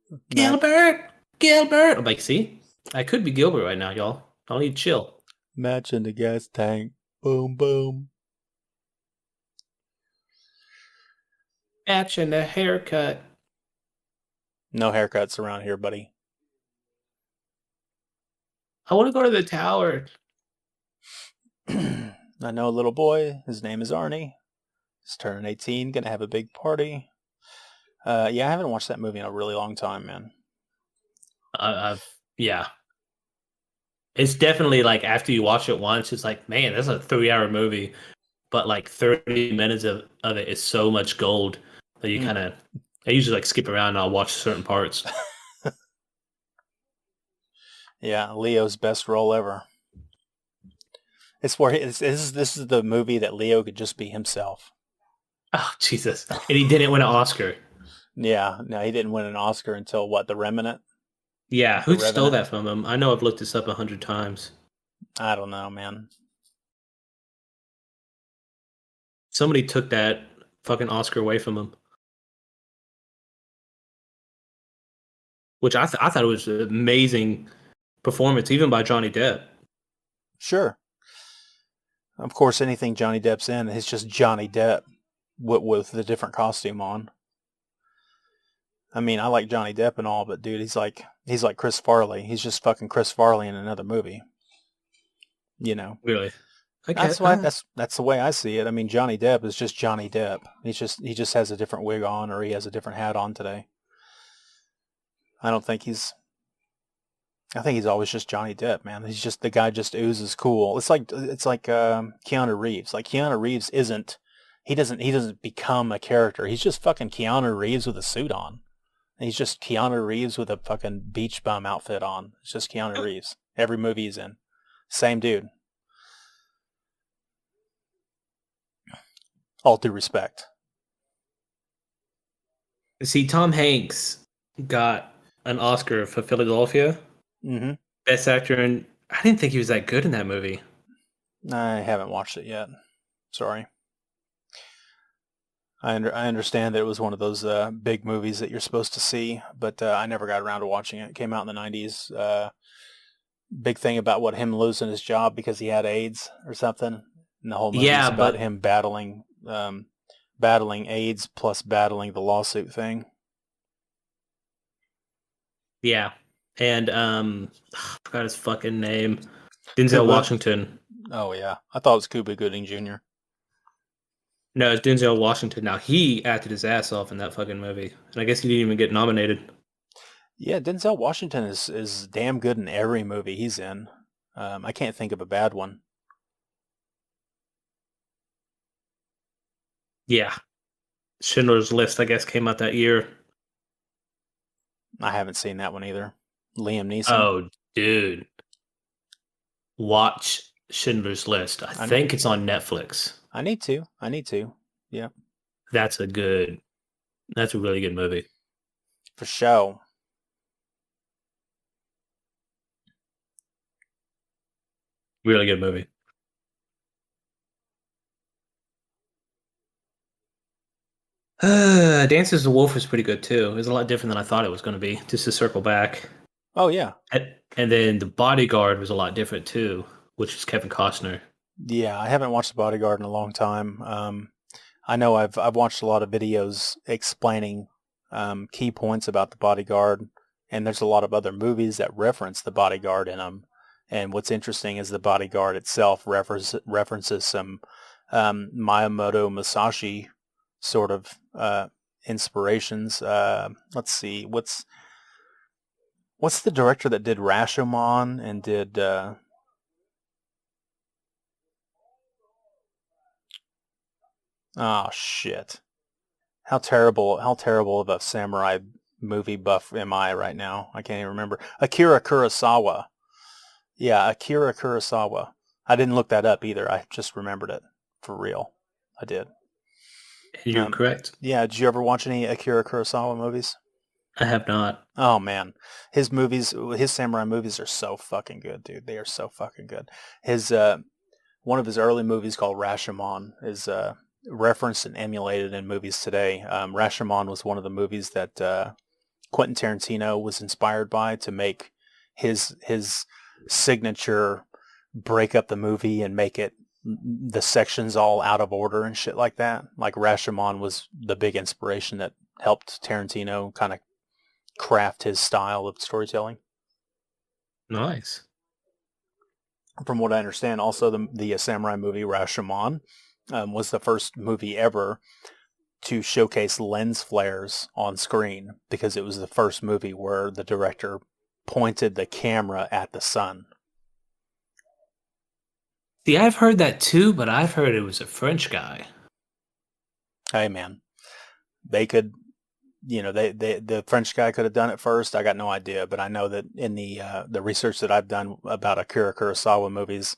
Matt, Gilbert, Gilbert. I'm like, see, I could be Gilbert right now, y'all. I'll need to chill. match in the gas tank. Boom, boom. Match and a haircut. No haircuts around here, buddy. I want to go to the tower. I know a little boy. His name is Arnie. He's turning 18. Gonna have a big party. Yeah, I haven't watched that movie in a really long time, man. Yeah. It's definitely like after you watch it once, it's like, man, that's a 3-hour movie. But like 30 minutes of it is so much gold that you kind of, I usually like skip around and I'll watch certain parts. Yeah, Leo's best role ever. It's where this is the movie that Leo could just be himself. Oh, Jesus. And he didn't win an Oscar. Yeah, no, he didn't win an Oscar until what, The Remnant? Yeah, The who stole Revenant? that from him? I know I've looked this up 100 times. I don't know, man. Somebody took that fucking Oscar away from him. Which I thought it was an amazing performance, even by Johnny Depp. Sure. Of course, anything Johnny Depp's in, it's just Johnny Depp with the different costume on. I mean, I like Johnny Depp and all, but dude, he's like Chris Farley. He's just fucking Chris Farley in another movie. You know. Really? Okay. That's the way I see it. I mean, Johnny Depp is just Johnny Depp. He just has a different wig on, or he has a different hat on today. I think he's always just Johnny Depp, man. He's just the guy just oozes cool. It's like Keanu Reeves. Like Keanu Reeves he doesn't become a character. He's just fucking Keanu Reeves with a suit on. He's just Keanu Reeves with a fucking beach bum outfit on. It's just Keanu Reeves. Every movie he's in. Same dude. All due respect. See, Tom Hanks got an Oscar for Philadelphia. Mm-hmm. Best actor, and I didn't think he was that good in that movie. I haven't watched it yet. Sorry. I understand that it was one of those big movies that you're supposed to see, but I never got around to watching it. It came out in the 90s. Big thing about him losing his job because he had AIDS or something. And the whole movie is about him battling AIDS plus battling the lawsuit thing. Yeah. And I forgot his fucking name. Denzel Washington. Oh yeah. I thought it was Cuba Gooding Jr. No, it's Denzel Washington. Now, he acted his ass off in that fucking movie. And I guess he didn't even get nominated. Yeah, Denzel Washington is damn good in every movie he's in. I can't think of a bad one. Yeah. Schindler's List, I guess, came out that year. I haven't seen that one either. Liam Neeson. Oh, dude. Watch Schindler's List. I think it's on Netflix. I need to. Yeah. That's a really good movie. For sure. Really good movie. Dances the Wolf was pretty good too. It was a lot different than I thought it was going to be, just to circle back. Oh, yeah. And then The Bodyguard was a lot different too, which is Kevin Costner. Yeah, I haven't watched The Bodyguard in a long time. I know I've watched a lot of videos explaining key points about The Bodyguard, and there's a lot of other movies that reference The Bodyguard in them. And what's interesting is The Bodyguard itself references some Miyamoto Musashi sort of inspirations. Let's see, what's the director that did Rashomon and did oh shit. How terrible of a samurai movie buff am I right now? I can't even remember. Akira Kurosawa. Yeah, Akira Kurosawa. I didn't look that up either. I just remembered it. For real. I did. You're correct. Yeah, did you ever watch any Akira Kurosawa movies? I have not. Oh man, his samurai movies are so fucking good, dude. They are so fucking good. His one of his early movies called Rashomon is referenced and emulated in movies today. Rashomon was one of the movies that Quentin Tarantino was inspired by to make his signature break up the movie and make it the sections all out of order and shit like that. Like Rashomon was the big inspiration that helped Tarantino kind of craft his style of storytelling. Nice. From what I understand, also the samurai movie Rashomon was the first movie ever to showcase lens flares on screen because it was the first movie where the director pointed the camera at the sun. See, I've heard that too, but I've heard it was a French guy. Hey man, they could, the French guy could have done it first. I got no idea, but I know that in the research that I've done about Akira Kurosawa movies,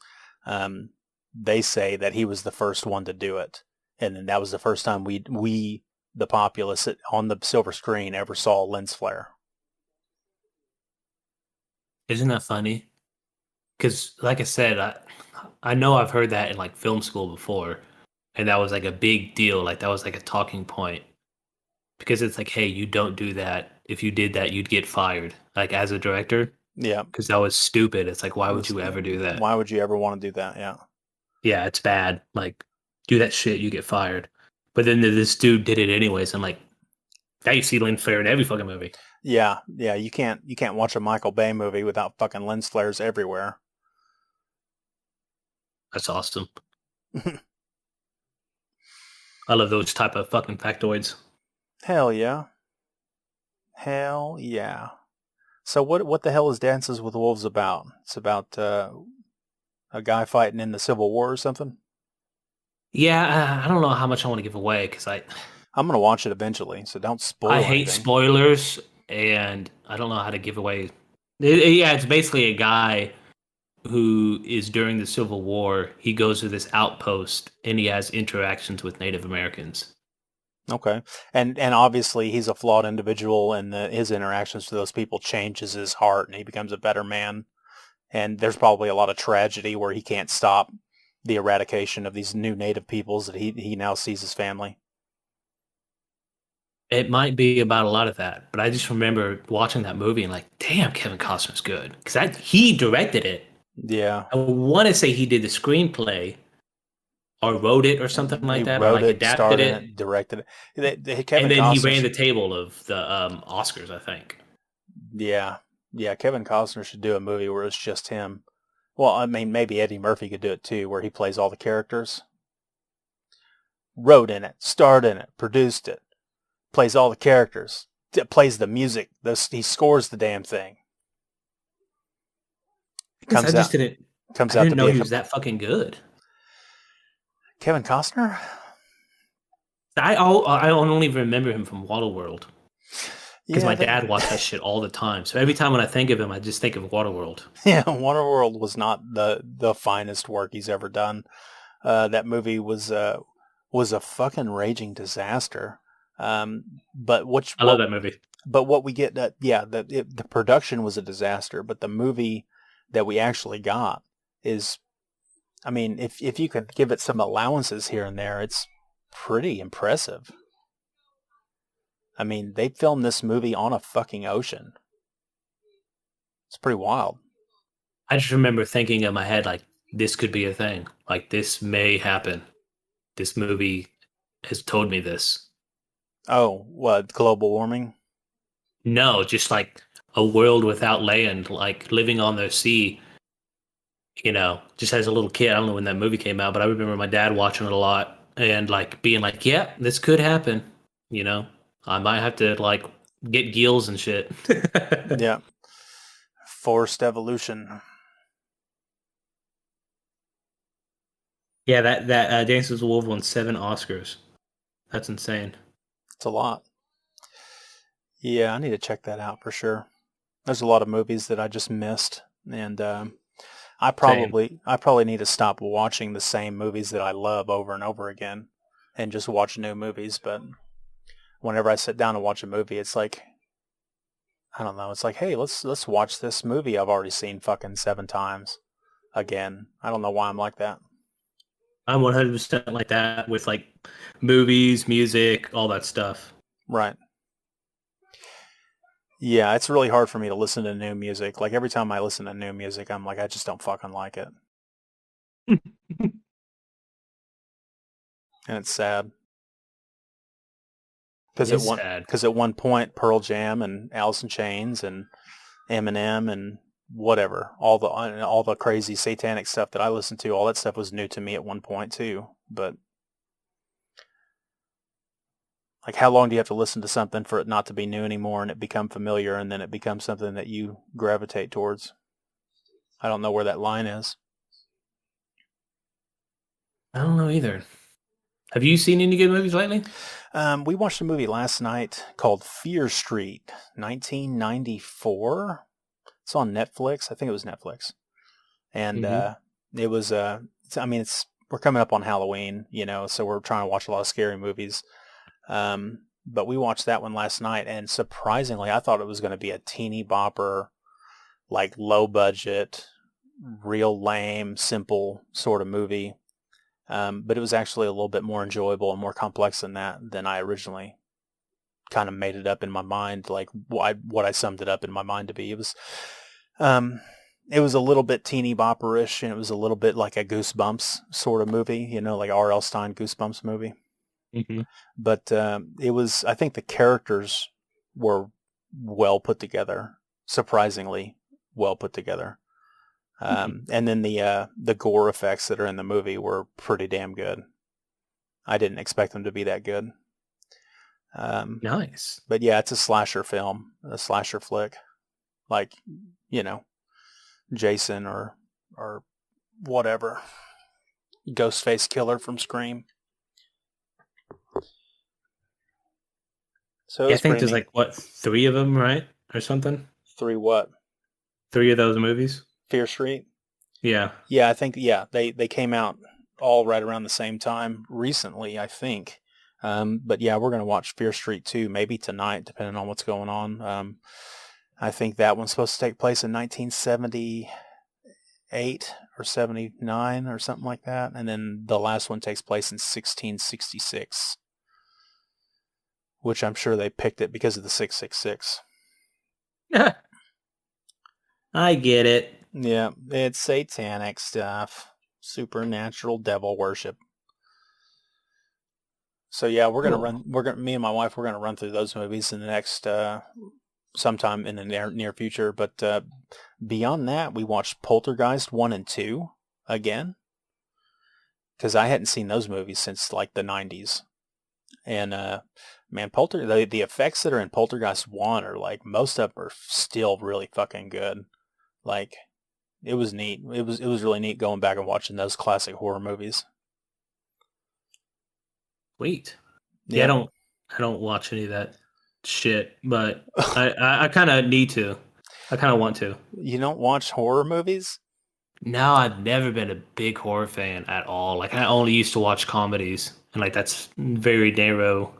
they say that he was the first one to do it, and then that was the first time we the populace on the silver screen ever saw a lens flare. Isn't that funny? Because, like I said, I know I've heard that in like film school before, and that was like a big deal. Like that was like a talking point. Because it's like, hey, you don't do that. If you did that, you'd get fired. Like as a director. Yeah. Because that was stupid. It's like, why would you ever do that? Why would you ever want to do that? Yeah. Yeah, it's bad. Like, do that shit, you get fired. But then this dude did it anyways. And like, now you see lens flare in every fucking movie. Yeah. You can't watch a Michael Bay movie without fucking lens flares everywhere. That's awesome. I love those type of fucking factoids. Hell yeah. Hell yeah. So what the hell is Dances with Wolves about? It's about a guy fighting in the Civil War or something? Yeah, I don't know how much I want to give away because I'm going to watch it eventually, so don't spoil I hate anything. spoilers, and I don't know how to give away. Yeah, it's basically a guy who is during the Civil War. He goes to this outpost, and he has interactions with Native Americans. Okay. And obviously he's a flawed individual, and his interactions to those people changes his heart, and he becomes a better man. And there's probably a lot of tragedy where he can't stop the eradication of these new native peoples that he now sees as family. It might be about a lot of that, but I just remember watching that movie and like, damn, Kevin Costner's good because he directed it. Yeah. I want to say he did the screenplay or wrote it or something like that, or wrote like it, adapted starred it, in it, directed it. and then he ran the table of the Oscars, I think. Yeah. Kevin Costner should do a movie where it's just him. Well, I mean, maybe Eddie Murphy could do it too, where he plays all the characters. Wrote in it, starred in it, produced it, plays all the characters, plays the music. He scores the damn thing. I didn't know he was that fucking good. Kevin Costner? I only remember him from Waterworld. Because my dad watched that shit all the time. So every time when I think of him, I just think of Waterworld. Yeah, Waterworld was not the finest work he's ever done. That movie was a fucking raging disaster. I love that movie. But what we get, the production was a disaster. But the movie that we actually got is, I mean, if you could give it some allowances here and there, it's pretty impressive. I mean, they filmed this movie on a fucking ocean. It's pretty wild. I just remember thinking in my head, like, this could be a thing. Like, this may happen. This movie has told me this. Oh, what, global warming? No, just like a world without land, like living on the sea. You know, just as a little kid. I don't know when that movie came out, but I remember my dad watching it a lot and like being like, yeah, this could happen. You know, I might have to like get gills and shit. Yeah. Forced evolution. Yeah, that Dances with the Wolves won 7 Oscars. That's insane. It's a lot. Yeah, I need to check that out for sure. There's a lot of movies that I just missed, and I probably need to stop watching the same movies that I love over and over again, and just watch new movies. But whenever I sit down and watch a movie, it's like, I don't know. It's like, hey, let's watch this movie I've already seen fucking 7 times again. I don't know why I'm like that. I'm 100% like that with like movies, music, all that stuff. Right. Yeah, it's really hard for me to listen to new music. Like every time I listen to new music, I'm like, I just don't fucking like it. And it's sad. It is sad. Because at one point, Pearl Jam and Alice in Chains and Eminem and whatever, all the crazy satanic stuff that I listened to, all that stuff was new to me at one point too. But like, how long do you have to listen to something for it not to be new anymore and it become familiar and then it becomes something that you gravitate towards? I don't know where that line is. I don't know either. Have you seen any good movies lately? We watched a movie last night called Fear Street, 1994. It's on Netflix. I think it was Netflix. And Mm-hmm. it was, we're coming up on Halloween, so we're trying to watch a lot of scary movies. But we watched that one last night, and surprisingly, I thought it was going to be a teeny bopper, like low budget, real lame, simple sort of movie. But it was actually a little bit more enjoyable and more complex than that than I originally kind of made it up in my mind, like what I summed it up in my mind to be. It was a little bit teeny bopperish, and it was a little bit like a Goosebumps sort of movie, like R.L. Stine Goosebumps movie. Mm-hmm. But I think the characters were well put together, surprisingly well put together. And then the gore effects that are in the movie were pretty damn good. I didn't expect them to be that good. Nice. But yeah, it's a slasher film, a slasher flick, like Jason or whatever, Ghostface Killer from Scream. So it Yeah, I was think pretty there's neat. like what, three of them, right? Or something? Three what? Three of those movies? Fear Street. Yeah. Yeah, I think they came out all right around the same time recently, I think. But yeah, we're gonna watch Fear Street 2 maybe tonight, depending on what's going on. I think that one's supposed to take place in 1978 or 79 or something like that, and then the last one takes place in 1666, which I'm sure they picked it because of the 666. I get it. Yeah, it's satanic stuff, supernatural devil worship. So yeah, Cool. me and my wife, we're gonna run through those movies in the next sometime in the near future. But beyond that, we watched Poltergeist 1 and 2 again because I hadn't seen those movies since like the 90s. And man, the effects that are in Poltergeist 1 are like, most of them are still really fucking good. Like, it was neat. It was really neat going back and watching those classic horror movies. Sweet. Yeah, Yep. I don't watch any of that shit, but I kind of need to. I kind of want to. You don't watch horror movies? No, I've never been a big horror fan at all. Like I only used to watch comedies, and like that's very narrow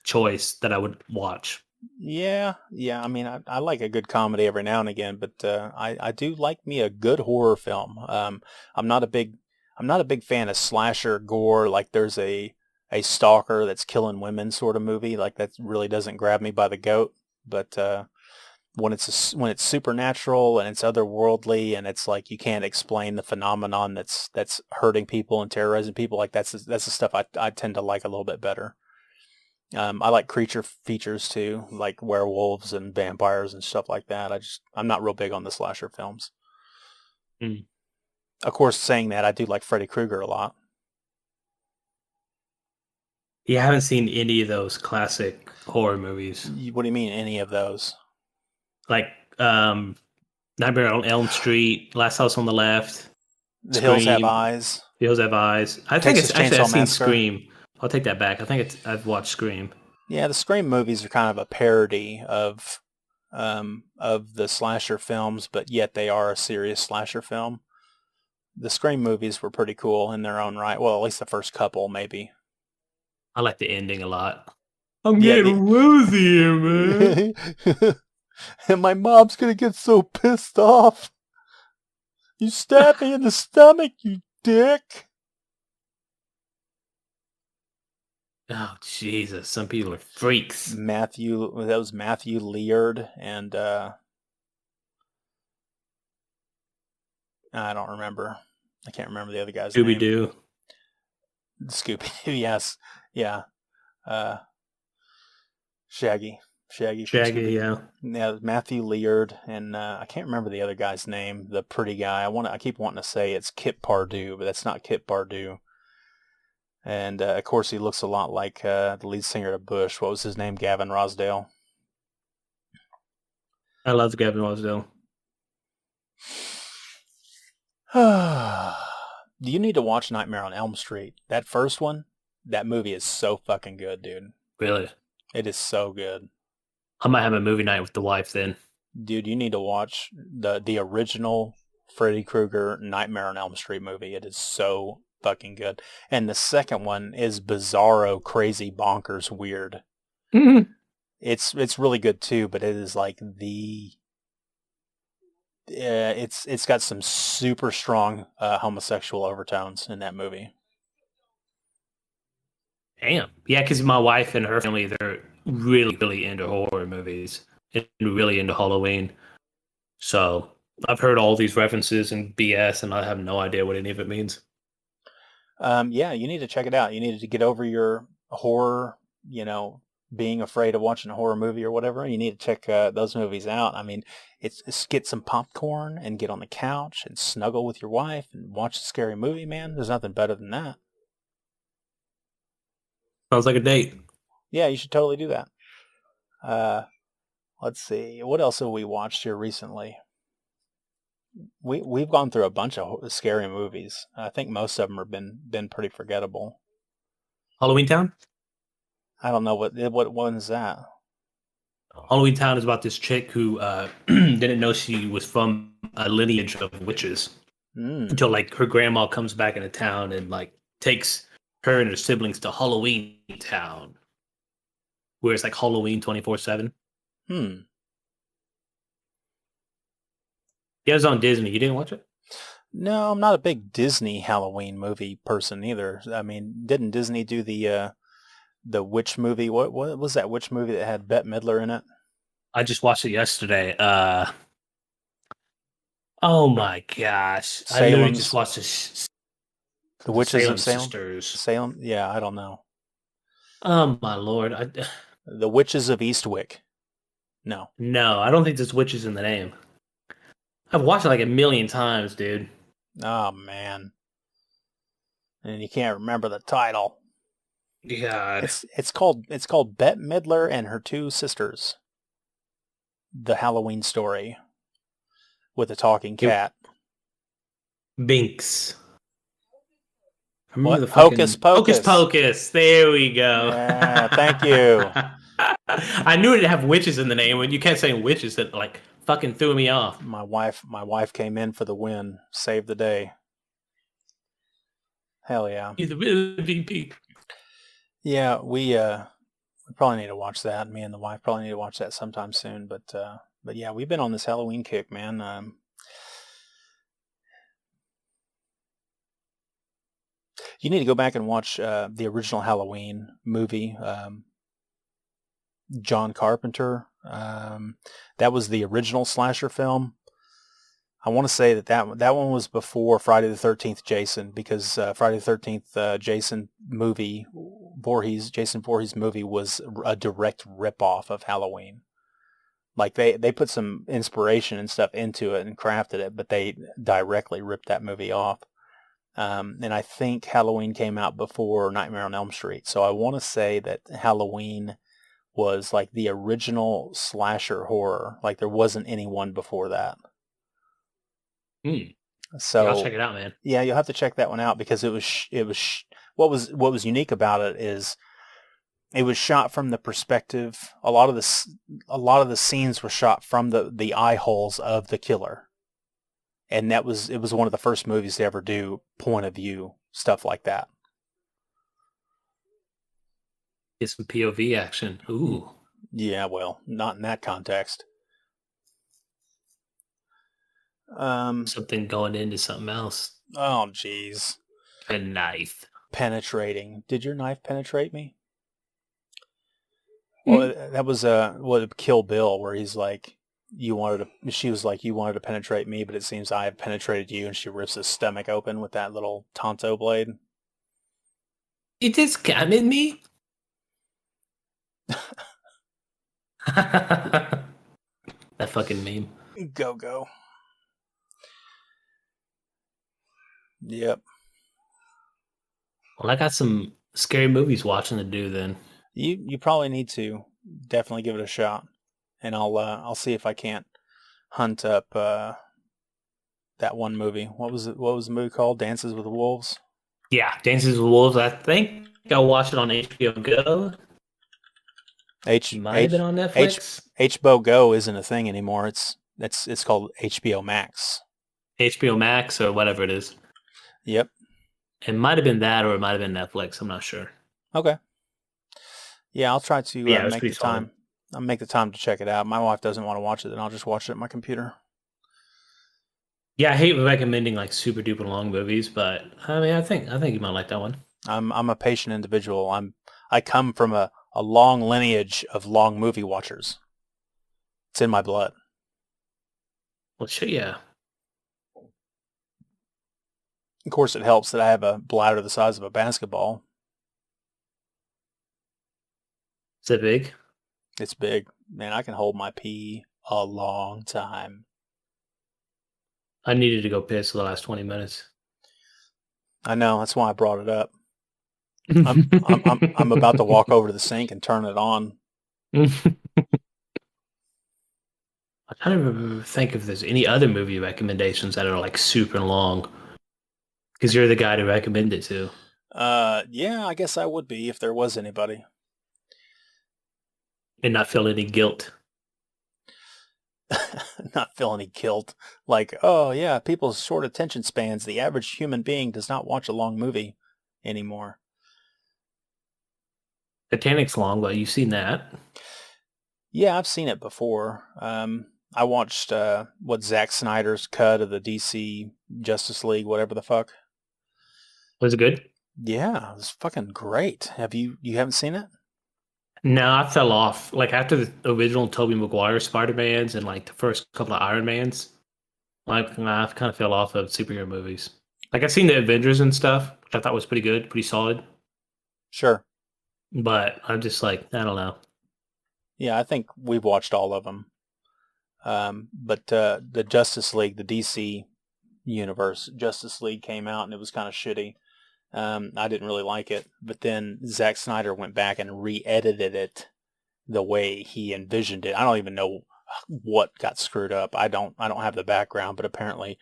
choice that I would watch. Yeah. I mean, I like a good comedy every now and again, but I do like me a good horror film. I'm not a big I'm not a big fan of slasher gore. Like there's a stalker that's killing women sort of movie. Like that really doesn't grab me by the goat. But when it's supernatural and it's otherworldly and it's like you can't explain the phenomenon that's hurting people and terrorizing people, like that's the stuff I tend to like a little bit better. I like creature features too, like werewolves and vampires and stuff like that. I'm not real big on the slasher films. Mm. Of course, saying that, I do like Freddy Krueger a lot. Yeah, I haven't seen any of those classic horror movies. What do you mean, any of those? Like Nightmare on Elm Street, Last House on the Left, The Hills Have Scream, Eyes, The Hills Have Eyes. I think Texas it's actually I've Chainsaw seen Massacre. Scream. I'll take that back. I think I've watched Scream. Yeah, the Scream movies are kind of a parody of the slasher films, but yet they are a serious slasher film. The Scream movies were pretty cool in their own right. Well, at least the first couple, maybe. I like the ending a lot. I'm Yeah, getting woozy here, man. and my mom's gonna get so pissed off. You stabbed me in the stomach, you dick. Oh Jesus! Some people are freaks. That was Matthew Leard, and I don't remember. I can't remember the other guy's Scooby name. Doo. Scooby. Yes. Yeah. Uh, Shaggy. Shaggy from Shaggy, Scooby. yeah. Yeah, it was Matthew Leard, and I can't remember the other guy's name. The pretty guy. I keep wanting to say it's Kip Pardue, but that's not Kip Pardue. And of course, he looks a lot like the lead singer of Bush. What was his name? Gavin Rosdale. I love Gavin Rosdale. You need to watch Nightmare on Elm Street. That first one, that movie is so fucking good, dude. Really? It is so good. I might have a movie night with the wife then. Dude, you need to watch the original Freddy Krueger Nightmare on Elm Street movie. It is so fucking good. And the second one is bizarro, crazy, bonkers, weird. Mm-hmm. It's really good too, but it is like it's got some super strong homosexual overtones in that movie. Damn. Yeah, because my wife and her family, they're really, really into horror movies and really into Halloween. So I've heard all these references and BS, and I have no idea what any of it means. Yeah, you need to check it out. You need to get over your horror, being afraid of watching a horror movie or whatever. You need to check those movies out. I mean, it's get some popcorn and get on the couch and snuggle with your wife and watch a scary movie, man. There's nothing better than that. Sounds like a date. Yeah, you should totally do that. Let's see. What else have we watched here recently? We've gone through a bunch of scary movies. I think most of them have been pretty forgettable. Halloween Town? I don't know what one is that. Halloween Town is about this chick who didn't know she was from a lineage of witches until like her grandma comes back into town and like takes her and her siblings to Halloween Town, where it's like Halloween 24/7. Yeah, it was on Disney. You didn't watch it? No, I'm not a big Disney Halloween movie person either. I mean, didn't Disney do the witch movie? What was that witch movie that had Bette Midler in it? I just watched it yesterday. Oh my gosh! I literally just watched The the Witches of Salem Salem. Sisters. Salem? Yeah, I don't know. Oh my lord! The Witches of Eastwick. No. No, I don't think there's witches in the name. I've watched it like a million times, dude. Oh man. And you can't remember the title. God. It's called Bette Midler and Her Two Sisters. The Halloween Story with a talking cat. Binks. What? Hocus Pocus. Hocus Pocus. There we go. Yeah, thank you. I knew it'd have witches in the name. When you kept saying witches, that like fucking threw me off. My wife came in for the win. Saved the day. Hell yeah. You're the real MVP. Yeah, we probably need to watch that. Me and the wife probably need to watch that sometime soon. But yeah, we've been on this Halloween kick, man. You need to go back and watch the original Halloween movie. John Carpenter. That was the original slasher film. I want to say that one was before Friday the 13th Jason, because Friday the 13th Jason Voorhees movie was a direct ripoff of Halloween. Like they put some inspiration and stuff into it and crafted it, but they directly ripped that movie off. And I think Halloween came out before Nightmare on Elm Street. So I want to say that Halloween was like the original slasher horror. Like there wasn't anyone before that. So yeah, I'll check it out, man. Yeah, you'll have to check that one out, because what was unique about it is it was shot from the perspective. A lot of the scenes were shot from the eye holes of the killer. And it was one of the first movies to ever do point of view stuff like that. Get some POV action. Ooh. Yeah, well, not in that context. Something going into something else. Oh, jeez. A knife. Penetrating. Did your knife penetrate me? Well, that was Kill Bill, where he's like, she was like, you wanted to penetrate me, but it seems I have penetrated you, and she rips his stomach open with that little Tonto blade. You just scamming me? That fucking meme. Go. Yep. Well, I got some scary movies watching to do then. You probably need to definitely give it a shot, and I'll see if I can't hunt up that one movie. What was it? What was the movie called? Dances with Wolves. Yeah, Dances with Wolves. I think I watched it on HBO Go. Might have been on Netflix. HBO Go isn't a thing anymore. It's called HBO Max. HBO Max or whatever it is. Yep. It might have been that, or it might have been Netflix. I'm not sure. Okay. Yeah, I'll try to make the time. I'll make the time to check it out. My wife doesn't want to watch it, then I'll just watch it on my computer. Yeah, I hate recommending like super duper long movies, but I mean, I think you might like that one. I'm a patient individual. I come from a long lineage of long movie watchers. It's in my blood. Well, shit, yeah. Of course, it helps that I have a bladder the size of a basketball. Is it big? It's big. Man, I can hold my pee a long time. I needed to go piss for the last 20 minutes. I know. That's why I brought it up. I'm about to walk over to the sink and turn it on. I'm trying to think if there's any other movie recommendations that are like super long. Because you're the guy to recommend it to. Yeah, I guess I would be if there was anybody. And not feel any guilt. Not feel any guilt. Like, oh yeah, people's short attention spans. The average human being does not watch a long movie anymore. Titanic's long, but you've seen that. Yeah, I've seen it before. I watched Zack Snyder's cut of the DC Justice League, whatever the fuck. Was it good? Yeah, it was fucking great. You haven't seen it? No, I fell off. Like after the original Tobey Maguire Spider-Mans and like the first couple of Iron Mans, like I kind of fell off of superhero movies. Like I've seen the Avengers and stuff, which I thought was pretty good, pretty solid. Sure. But I'm just like, I don't know. Yeah, I think we've watched all of them. But the Justice League, the DC universe Justice League came out and it was kind of shitty. I didn't really like it, but then Zack Snyder went back and re-edited it the way he envisioned it. I don't even know what got screwed up. I don't have the background, but apparently,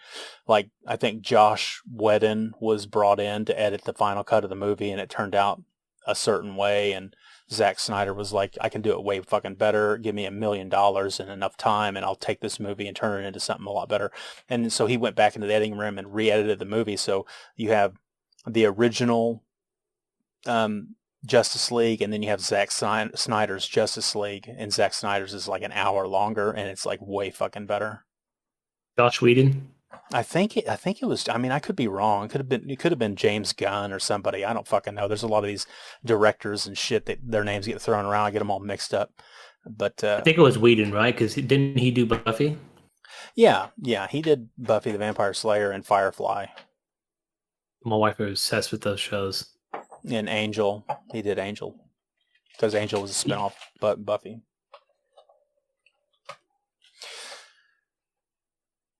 like, I think Josh Whedon was brought in to edit the final cut of the movie, and it turned out a certain way, and Zack Snyder was like, I can do it way fucking better. Give me $1 million and enough time, and I'll take this movie and turn it into something a lot better. And so he went back into the editing room and re-edited the movie. So you have the original Justice League, and then you have Zack Snyder's Justice League, and Zack Snyder's is like an hour longer, and it's like way fucking better. Josh Whedon? I think it was. I mean, I could be wrong. It could have been James Gunn or somebody. I don't fucking know. There's a lot of these directors and shit that their names get thrown around. I get them all mixed up. But I think it was Whedon, right? Because didn't he do Buffy? Yeah, he did Buffy the Vampire Slayer and Firefly. My wife was obsessed with those shows. And Angel, he did Angel because Angel was a spinoff, but Buffy.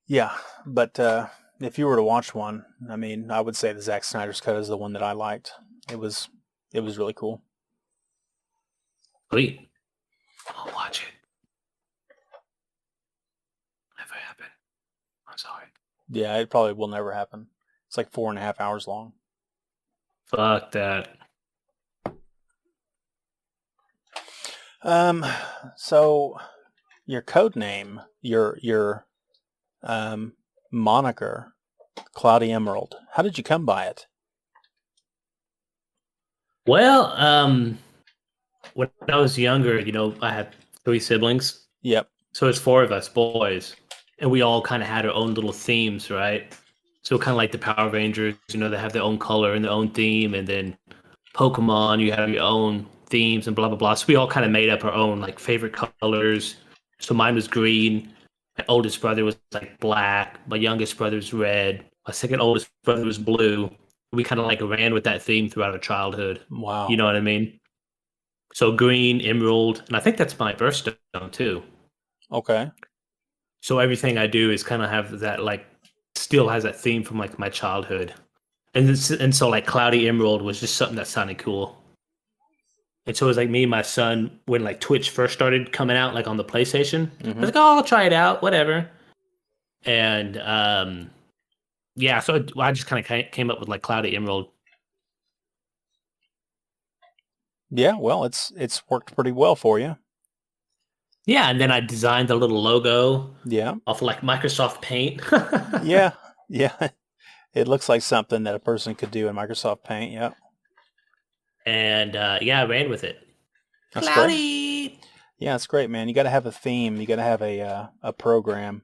Yeah, but if you were to watch one, I mean, I would say the Zack Snyder's cut is the one that I liked. It was really cool. Sweet. I'll watch it. Never happened. I'm sorry. Yeah, it probably will never happen. It's like 4.5 hours long. Fuck that. So your code name, your moniker, Cloudy Emerald. How did you come by it? Well, when I was younger, I had 3 siblings. Yep. So it's 4 of us boys, and we all kind of had our own little themes, right? So kind of like the Power Rangers, they have their own color and their own theme, and then Pokemon, you have your own themes and blah blah blah. So we all kind of made up our own like favorite colors. So mine was green. My oldest brother was like black. My youngest brother was red. My second oldest brother was blue. We kind of like ran with that theme throughout our childhood. Wow. You know what I mean? So green, emerald, and I think that's my birthstone too. Okay. So everything I do is kind of have that like still has that theme from like my childhood. And so like cloudy emerald was just something that sounded cool. And so it was like me and my son when like Twitch first started coming out like on the PlayStation. I was like, oh, I'll try it out, whatever. And yeah, so I just kind of came up with like cloudy emerald. Yeah, well, it's worked pretty well for you. Yeah, and then I designed the little logo. Yeah. Off like Microsoft Paint. Yeah. Yeah. It looks like something that a person could do in Microsoft Paint. Yeah. And yeah, I ran with it. That's Cloudy. Great. Yeah, it's great, man. You got to have a theme. You got to have a program.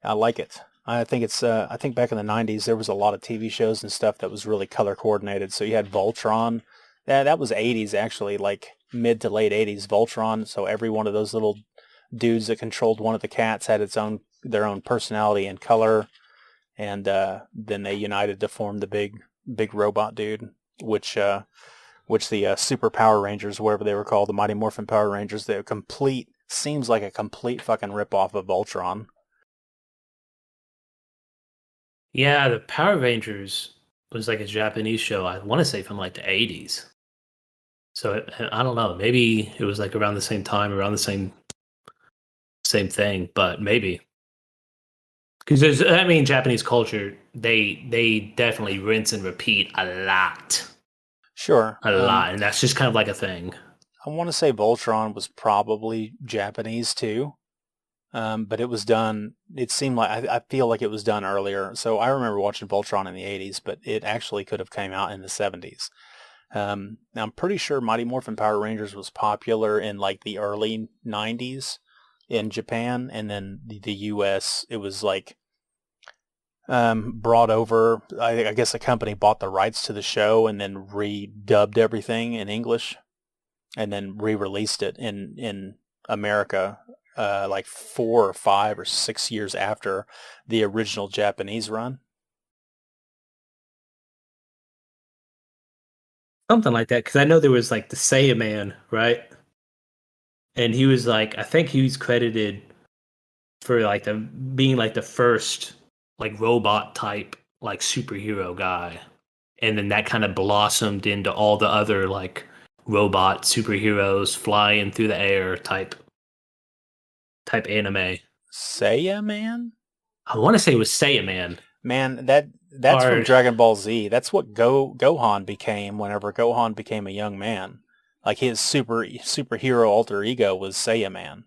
I like it. I think it's. I think back in the '90s there was a lot of TV shows and stuff that was really color coordinated. So you had Voltron. That was '80s actually, like mid to late '80s. Voltron. So every one of those little dudes that controlled one of the cats had their own personality and color, and then they united to form the big robot dude, which the Super Power Rangers, whatever they were called, the Mighty Morphin Power Rangers, seems like a complete fucking ripoff of Voltron. Yeah, the Power Rangers was like a Japanese show. I want to say from like the 80s. So I don't know. Maybe it was like around the same time, around the same thing, but maybe. Because Japanese culture, they definitely rinse and repeat a lot. Sure. A lot. And that's just kind of like a thing. I want to say Voltron was probably Japanese too. But it was done, it seemed like, I feel like it was done earlier. So I remember watching Voltron in the 80s, but it actually could have came out in the 70s. Now I'm pretty sure Mighty Morphin Power Rangers was popular in like the early 90s in Japan, and then the US, it was like brought over. I guess a company bought the rights to the show and then redubbed everything in English and then re-released it in America like 4 or 5 or 6 years after the original Japanese run. Something like that, because I know there was like the Saiyaman, right? And he was like, I think he was credited for like being like the first like robot type like superhero guy, and then that kind of blossomed into all the other like robot superheroes flying through the air type anime. Saiyaman? I want to say it was Saiyaman. Man, that's from Dragon Ball Z. That's what Gohan became whenever Gohan became a young man. Like his superhero alter ego was Saiyaman.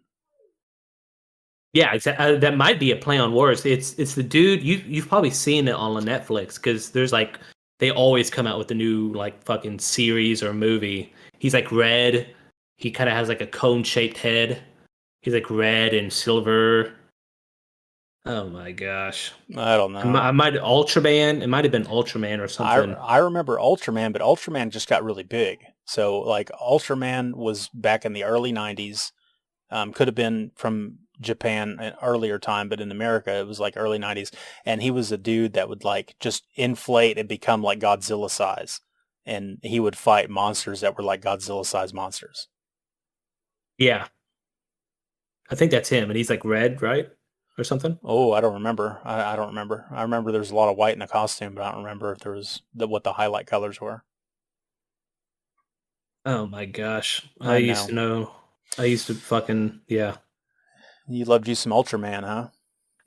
Yeah, exactly. That might be a play on words. It's the dude you've probably seen it on Netflix, because there's like they always come out with a new like fucking series or movie. He's like red. He kind of has like a cone shaped head. He's like red and silver. Oh my gosh. I don't know. I might Ultraman. It might have been Ultraman or something. I remember Ultraman, but Ultraman just got really big. So like Ultraman was back in the early 90s. Could have been from Japan an earlier time, but in America it was like early 90s. And he was a dude that would like just inflate and become like Godzilla size. And he would fight monsters that were like Godzilla size monsters. Yeah. I think that's him. And he's like red, right? Or something? Oh, I don't remember. I don't remember. I remember there's a lot of white in the costume, but I don't remember if there was what the highlight colors were. Oh my gosh. I used to know. I used to fucking, yeah. You loved you some Ultraman, huh?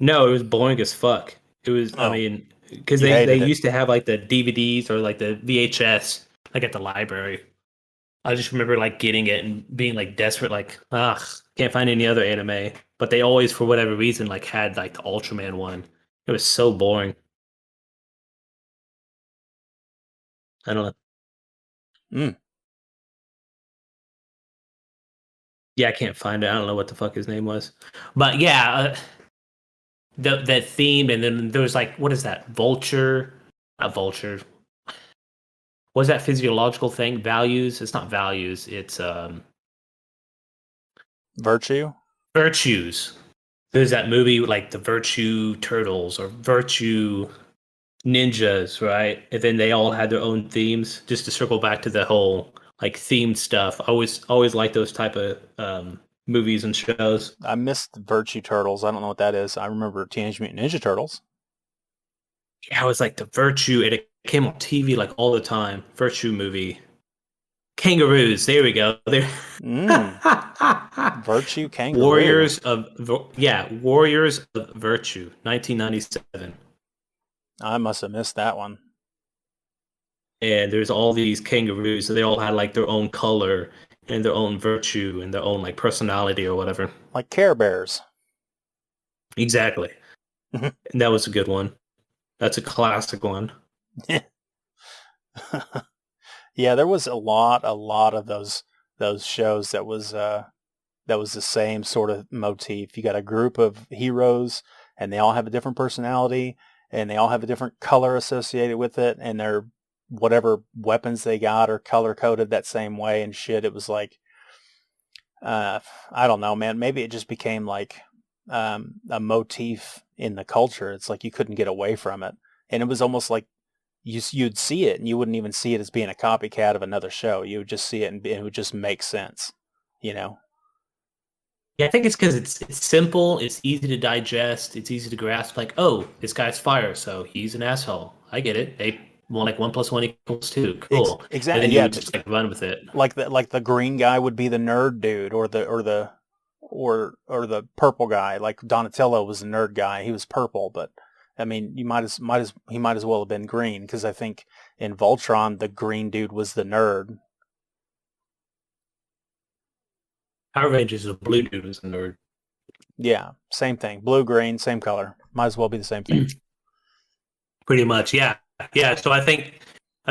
No, it was boring as fuck. It was, I mean, because they used to have like the DVDs or like the VHS like at the library. I just remember like getting it and being like desperate, like, can't find any other anime. But they always, for whatever reason, like had like the Ultraman one. It was so boring. I don't know. Yeah, I can't find it. I don't know what the fuck his name was. But yeah, the theme, and then there was like, what is that? Vulture? Not Vulture. what's that physiological thing? Values? It's not values. It's Virtue? virtues. There's that movie like the Virtue Turtles or Virtue Ninjas, right? And then they all had their own themes. Just to circle back to the whole like themed stuff. I always like those type of movies and shows. I missed Virtue Turtles. I don't know what that is. I remember Teenage Mutant Ninja Turtles. Yeah, it was like the Virtue, and it came on TV like all the time. Virtue movie. Kangaroos. There we go. There. Virtue Kangaroo. Warriors of Virtue, 1997. I must have missed that one. And there's all these kangaroos, so they all had like their own color and their own virtue and their own like personality or whatever. Like Care Bears. Exactly. And that was a good one. That's a classic one. Yeah, there was a lot of those shows that was the same sort of motif. You got a group of heroes and they all have a different personality and they all have a different color associated with it, and their whatever weapons they got are color coded that same way and shit. It was like I don't know, man. Maybe it just became like a motif in the culture. It's like you couldn't get away from it, and it was almost like you'd see it and you wouldn't even see it as being a copycat of another show. You would just see it and it would just make sense, you know? Yeah, I think it's because it's simple, it's easy to digest, it's easy to grasp. Like, oh, this guy's fire, so he's an asshole. I get it. They want like 1 + 1 = 2. Cool. Exactly. And then you just like run with it. Like the green guy would be the nerd dude, or the purple guy. Like Donatello was a nerd guy. He was purple, but I mean, he might as well have been green, because I think in Voltron the green dude was the nerd. Power Rangers, the blue dude was a nerd. Yeah, same thing. Blue, green, same color. Might as well be the same thing. Pretty much, yeah. Yeah, so I think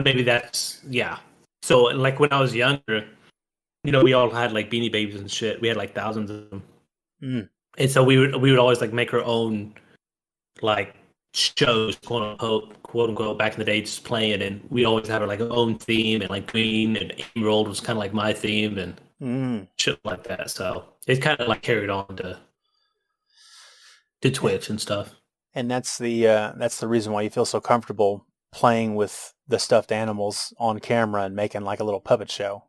maybe that's, yeah. So like when I was younger, we all had like Beanie Babies and shit. We had like thousands of them. And so we would always like make our own like shows, quote unquote, back in the day, just playing, and we always had like our own theme, and like green and emerald was kind of like my theme and shit like that. So it kind of like carried on to Twitch and stuff. And that's the reason why you feel so comfortable playing with the stuffed animals on camera and making like a little puppet show.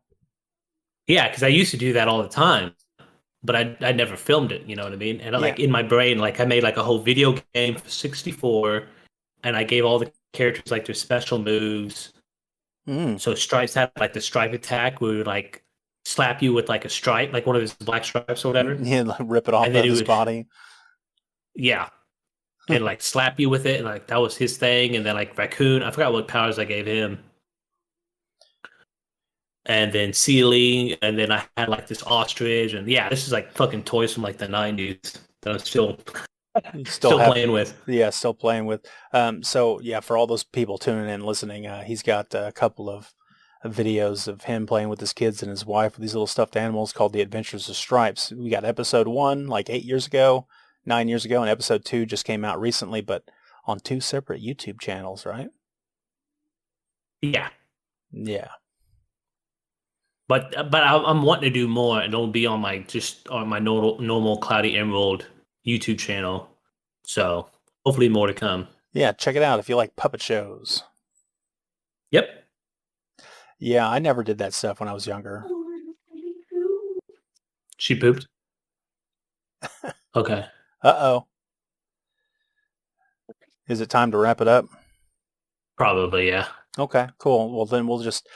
Yeah, because I used to do that all the time, but I never filmed it, you know what I mean? And like in my brain, like I made like a whole video game for 64, and I gave all the characters like their special moves. So Stripes had like the stripe attack, where we would like slap you with like a stripe, like one of his black stripes or whatever. Yeah, like rip it off of his body. Yeah. And like slap you with it, and like that was his thing. And then like Raccoon, I forgot what powers I gave him. And then Sealy, and then I had like this ostrich, and yeah, this is like fucking toys from like the 90s that I'm still playing with. Yeah, still playing with. So yeah, for all those people tuning in, listening, he's got a couple of videos of him playing with his kids and his wife with these little stuffed animals called The Adventures of Stripes. We got episode 1 like 9 years ago, and episode 2 just came out recently, but on 2 separate YouTube channels, right? Yeah. Yeah. But I'm wanting to do more, and it'll be on my normal Cloudy Emerald YouTube channel. So hopefully more to come. Yeah, check it out if you like puppet shows. Yep. Yeah, I never did that stuff when I was younger. She pooped? Okay. Uh-oh. Is it time to wrap it up? Probably, yeah. Okay, cool. Well, then we'll just...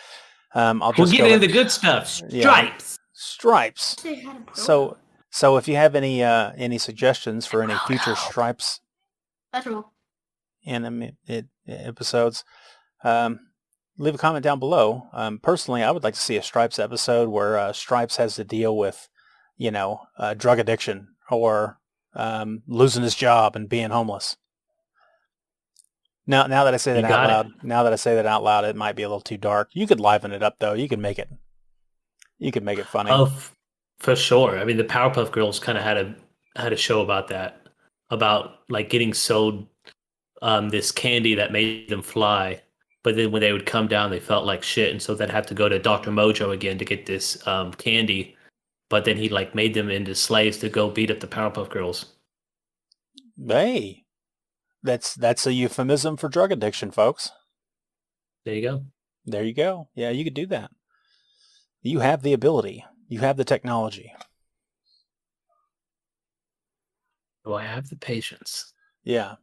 we'll get into the good stuff. Stripes. Stripes. So if you have any suggestions for any future Stripes anime episodes, leave a comment down below. Personally, I would like to see a Stripes episode where Stripes has to deal with, drug addiction or losing his job and being homeless. Now that I say that out loud, it might be a little too dark. You could liven it up though. You could make it funny. Oh, for sure. I mean, the Powerpuff Girls kind of had a show about that, about like getting sold this candy that made them fly, but then when they would come down, they felt like shit, and so they'd have to go to Dr. Mojo again to get this candy. But then he like made them into slaves to go beat up the Powerpuff Girls. Hey, that's a euphemism for drug addiction, folks. There you go. There you go. Yeah, you could do that. You have the ability. You have the technology. Do I have the patience? Yeah.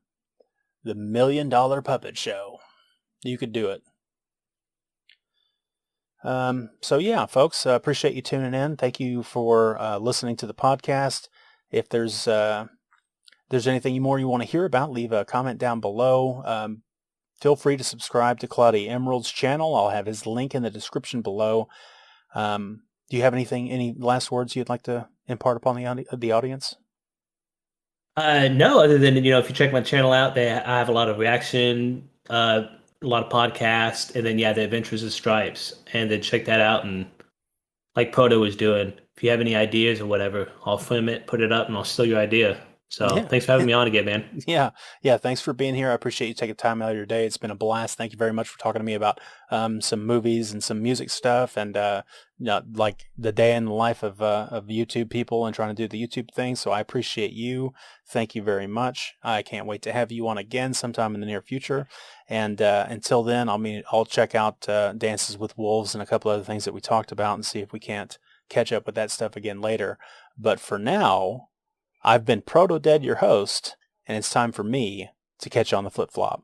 The $1 Million Puppet Show. You could do it. So yeah, folks, appreciate you tuning in. Thank you for listening to the podcast. If there's anything more you want to hear about, leave a comment down below. Feel free to subscribe to Cloudy Emerald's channel. I'll have his link in the description below. Do you have any last words you'd like to impart upon the audience? No, other than, if you check my channel out, I have a lot of reaction, a lot of podcasts, and then the Adventures of Stripes, and then check that out. And like Proto was doing, if you have any ideas or whatever, I'll film it, put it up, and I'll steal your idea. So Yeah. Thanks for having me on again, man. Yeah. Thanks for being here. I appreciate you taking time out of your day. It's been a blast. Thank you very much for talking to me about some movies and some music stuff, and like the day in the life of YouTube people and trying to do the YouTube thing. So I appreciate you. Thank you very much. I can't wait to have you on again sometime in the near future. And until then, I'll check out Dances with Wolves and a couple other things that we talked about and see if we can't catch up with that stuff again later. But for now, I've been Protodead, your host, and it's time for me to catch you on the flip-flop.